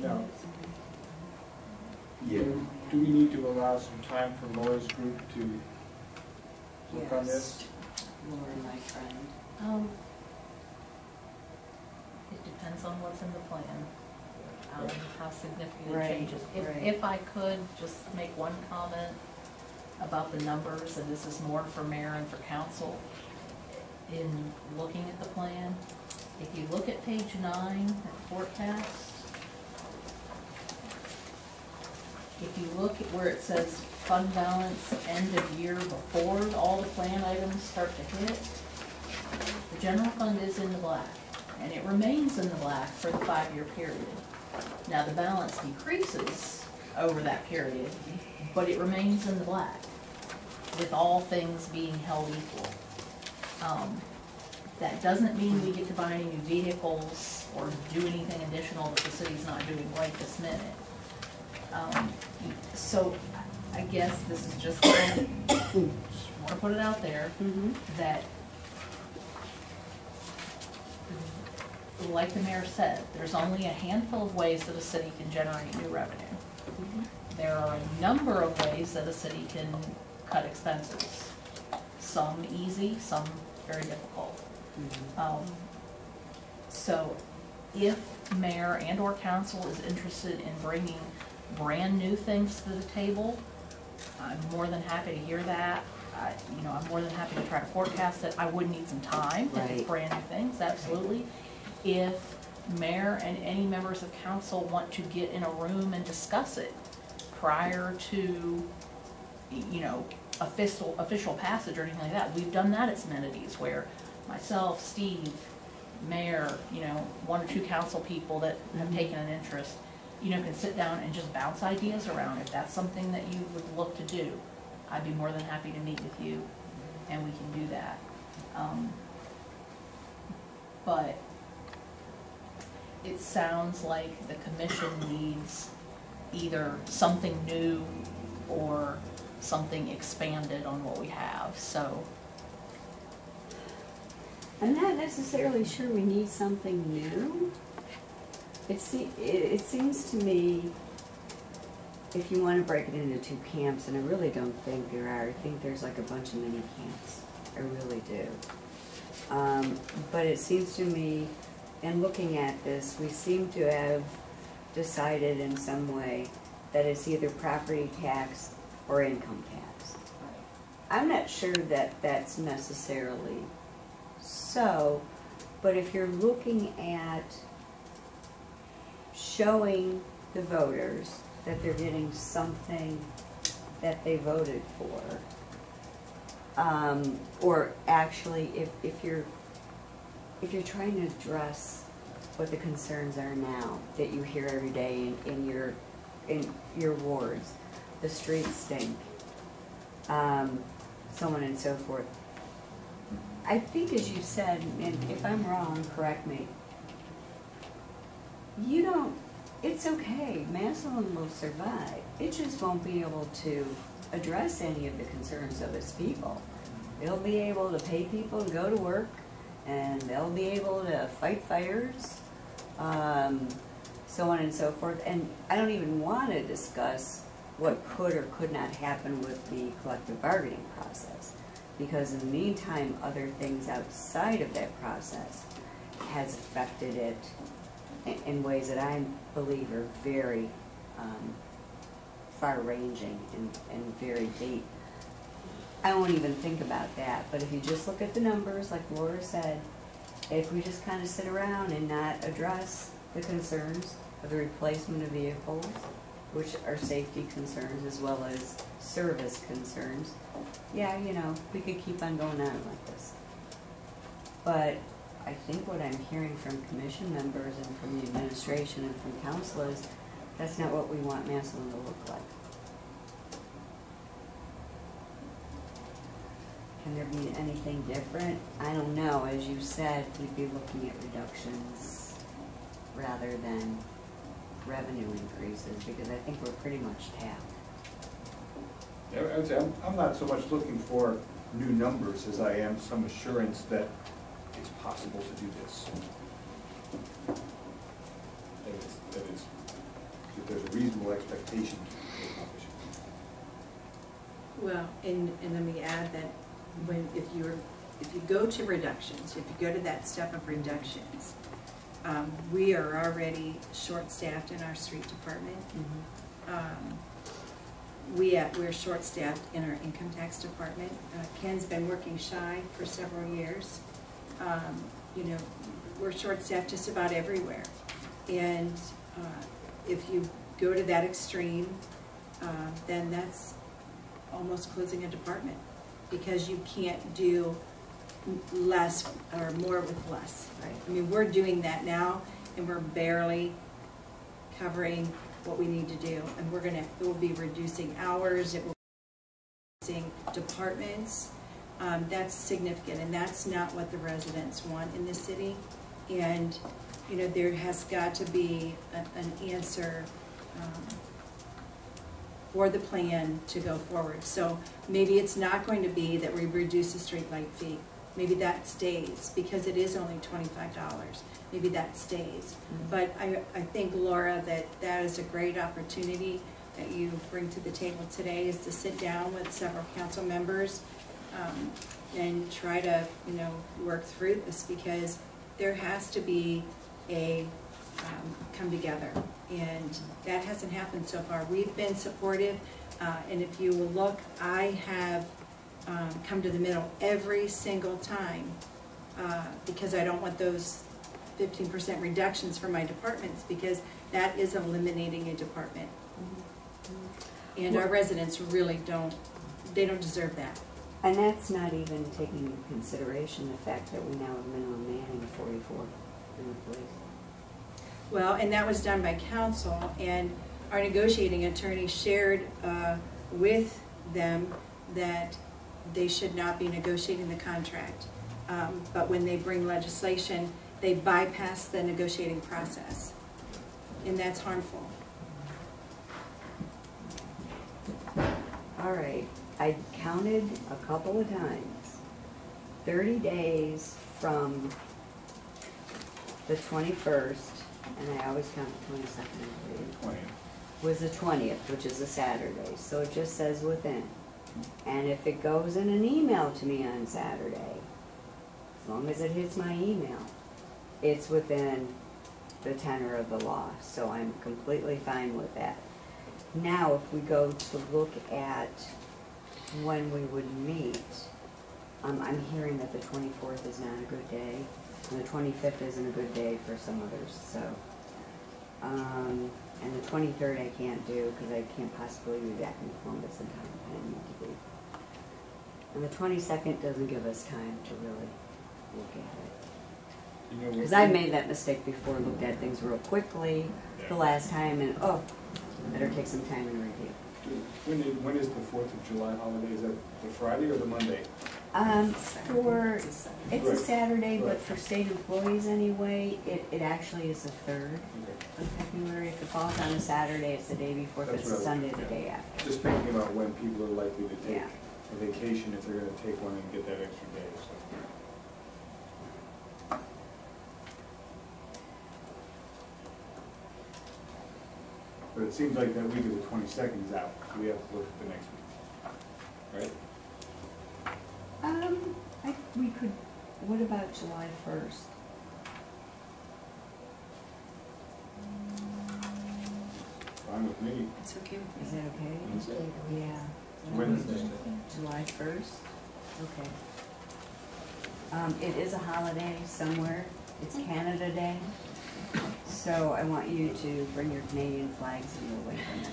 Now, do we need to allow some time for Laura's group to work on this? Laura, my friend. It depends on what's in the plan, how significant Right, it changes. right. If I could just make one comment about the numbers, and this is more for mayor and for council, in looking at the plan, if you look at page 9, at forecast, if you look at where it says fund balance end of year before all the plan items start to hit, the general fund is in the black, and it remains in the black for the 5-year period. Now, the balance decreases over that period, but it remains in the black, with all things being held equal. That doesn't mean we get to buy any new vehicles or do anything additional that the city's not doing right this minute. So I guess this is just want to put it out there that, like the mayor said, there's only a handful of ways that a city can generate new revenue. There are a number of ways that a city can cut expenses. Some easy, some very difficult. So if mayor and or council is interested in bringing brand new things to the table, I'm more than happy to hear that. I'm more than happy to try to forecast it. I would need some time if it's brand new things, absolutely. If mayor and any members of council want to get in a room and discuss it prior to, official passage or anything like that, we've done that at some entities where myself, Steve, mayor, 1 or 2 council people that have taken an interest, can sit down and just bounce ideas around. If that's something that you would look to do, I'd be more than happy to meet with you, and we can do that. But it sounds like the commission needs either something new or something expanded on what we have, so. I'm not necessarily sure we need something new. It seems to me, if you want to break it into 2 camps, and I really don't think there are, I think there's like a bunch of mini camps. I really do. But it seems to me, in looking at this, we seem to have decided in some way that it's either property tax or income tax. I'm not sure that that's necessarily so, but if you're looking at showing the voters that they're getting something that they voted for, or actually if you're trying to address what the concerns are now that you hear every day in your wards, the streets stink, so on and so forth. I think, as you said, and if I'm wrong, correct me, it's okay, Massillon will survive. It just won't be able to address any of the concerns of its people. They'll be able to pay people to go to work, and they'll be able to fight fires, so on and so forth. And I don't even want to discuss what could or could not happen with the collective bargaining process, because in the meantime, other things outside of that process has affected it in ways that I believe are very far-ranging and very deep. I won't even think about that, but if you just look at the numbers, like Laura said, if we just kind of sit around and not address the concerns of the replacement of vehicles, which are safety concerns as well as service concerns, yeah, we could keep on going on like this. But I think what I'm hearing from commission members and from the administration and from council is that's not what we want Massillon to look like. Can there be anything different? I don't know. As you said, we'd be looking at reductions rather than revenue increases, because I think we're pretty much tapped. I would say I'm not so much looking for new numbers as I am some assurance that it's possible to do this. That there's a reasonable expectation to accomplish it. Well, and let me add that if you go to reductions, if you go to that step of reductions, we are already short-staffed in our street department. We're short-staffed in our income tax department. Ken's been working shy for several years. We're short-staffed just about everywhere. And if you go to that extreme, then almost closing a department, because you can't do less or more with less. Right. I mean, we're doing that now, and we're barely covering what we need to do, and it will be reducing hours, it will be reducing departments. That's significant, and that's not what the residents want in this city. And, you know, there has got to be an answer for the plan to go forward. So maybe it's not going to be that we reduce the street light fee. Maybe that stays, because it is only $25. Maybe that stays. But I think, Laura, that is a great opportunity that you bring to the table today, is to sit down with several council members and try to, you know, work through this, because there has to be a come together, and that hasn't happened so far. We've been supportive, and if you will look, I have come to the middle every single time, because I don't want those 15% reductions for my departments, because that is eliminating a department. And our residents really don't deserve that. And that's not even taking into consideration the fact that we now have minimum manning of 44 in the police. Well, and that was done by council, and our negotiating attorney shared with them that they should not be negotiating the contract. But when they bring legislation, they bypass the negotiating process, and that's harmful. All right, I counted a couple of times. 30 days from the 21st, and I always count the 22nd, I believe, was the 20th, which is a Saturday. So it just says within. And if it goes in an email to me on Saturday, as long as it hits my email, it's within the tenor of the law. So I'm completely fine with that. Now, if we go to look at when we would meet, I'm hearing that the 24th is not a good day, and the 25th isn't a good day for some others, so. And the 23rd I can't do, because I can't possibly be back in Columbus in time I need to be. And the 22nd doesn't give us time to really look at it. Because I made that mistake before, looked at things real quickly the last time, and better take some time and review. When is the 4th of July holiday? Is that the Friday or the Monday? It's a Saturday, but for state employees anyway, it actually is the 3rd of February. If it falls on a Saturday, it's the day before. If it's a Sunday, the day after. Just thinking about when people are likely to take a vacation, if they're gonna take one and get that extra day, so. But it seems like that week of the 22nd is out, so we have to look at the next week, right? We could, what about July 1st? Fine with me. It's okay with me. Is that okay? Wednesday? Yeah. Wednesday. July 1st? Okay. It is a holiday somewhere. It's Canada Day. So I want you to bring your Canadian flags and we'll wait for that.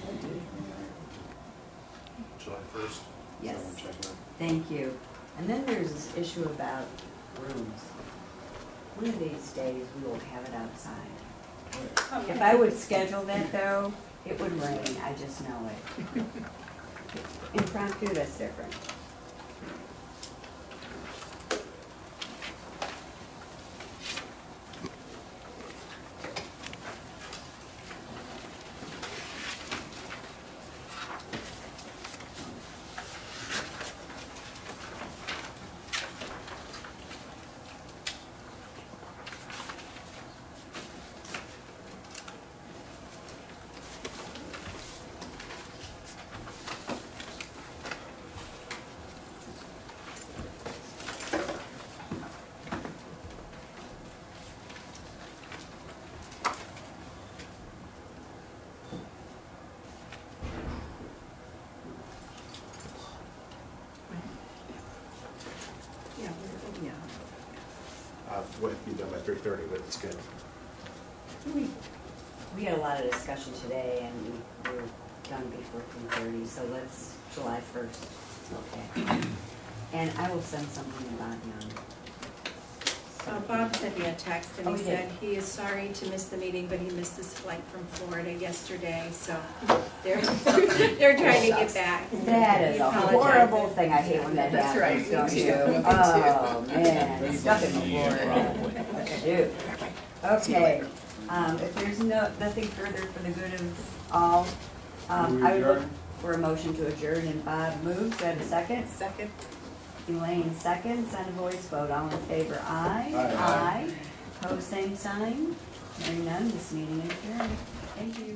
July 1st? Yes. So I'm checking out. Thank you. And then there's this issue about rooms. One of these days we will have it outside. If I would schedule that though, it would rain, I just know it. Impromptu, that's different. Would have to be done by 3:30, but it's good. We had a lot of discussion today and we were done before 3:30, so let's July 1st. Okay. And I will send something about him. Bob sent me a text and Oh, he he did. said he is sorry to miss the meeting, but he missed his flight from Florida yesterday, so they're, they're trying to get back. That is He a apologizes. horrible thing. I hate when that That's right, happens, me don't too. you? Me too. Oh, man, stuck in Florida. Shoot. Okay, if there's nothing further for the good of all, We I would look adjourn? for a motion to adjourn, and Bob moves. Do I have a second? Second. Elaine seconds, and a voice vote. All in favor, aye. Aye. Opposed, same sign. Hearing none, this meeting is adjourned. Thank you.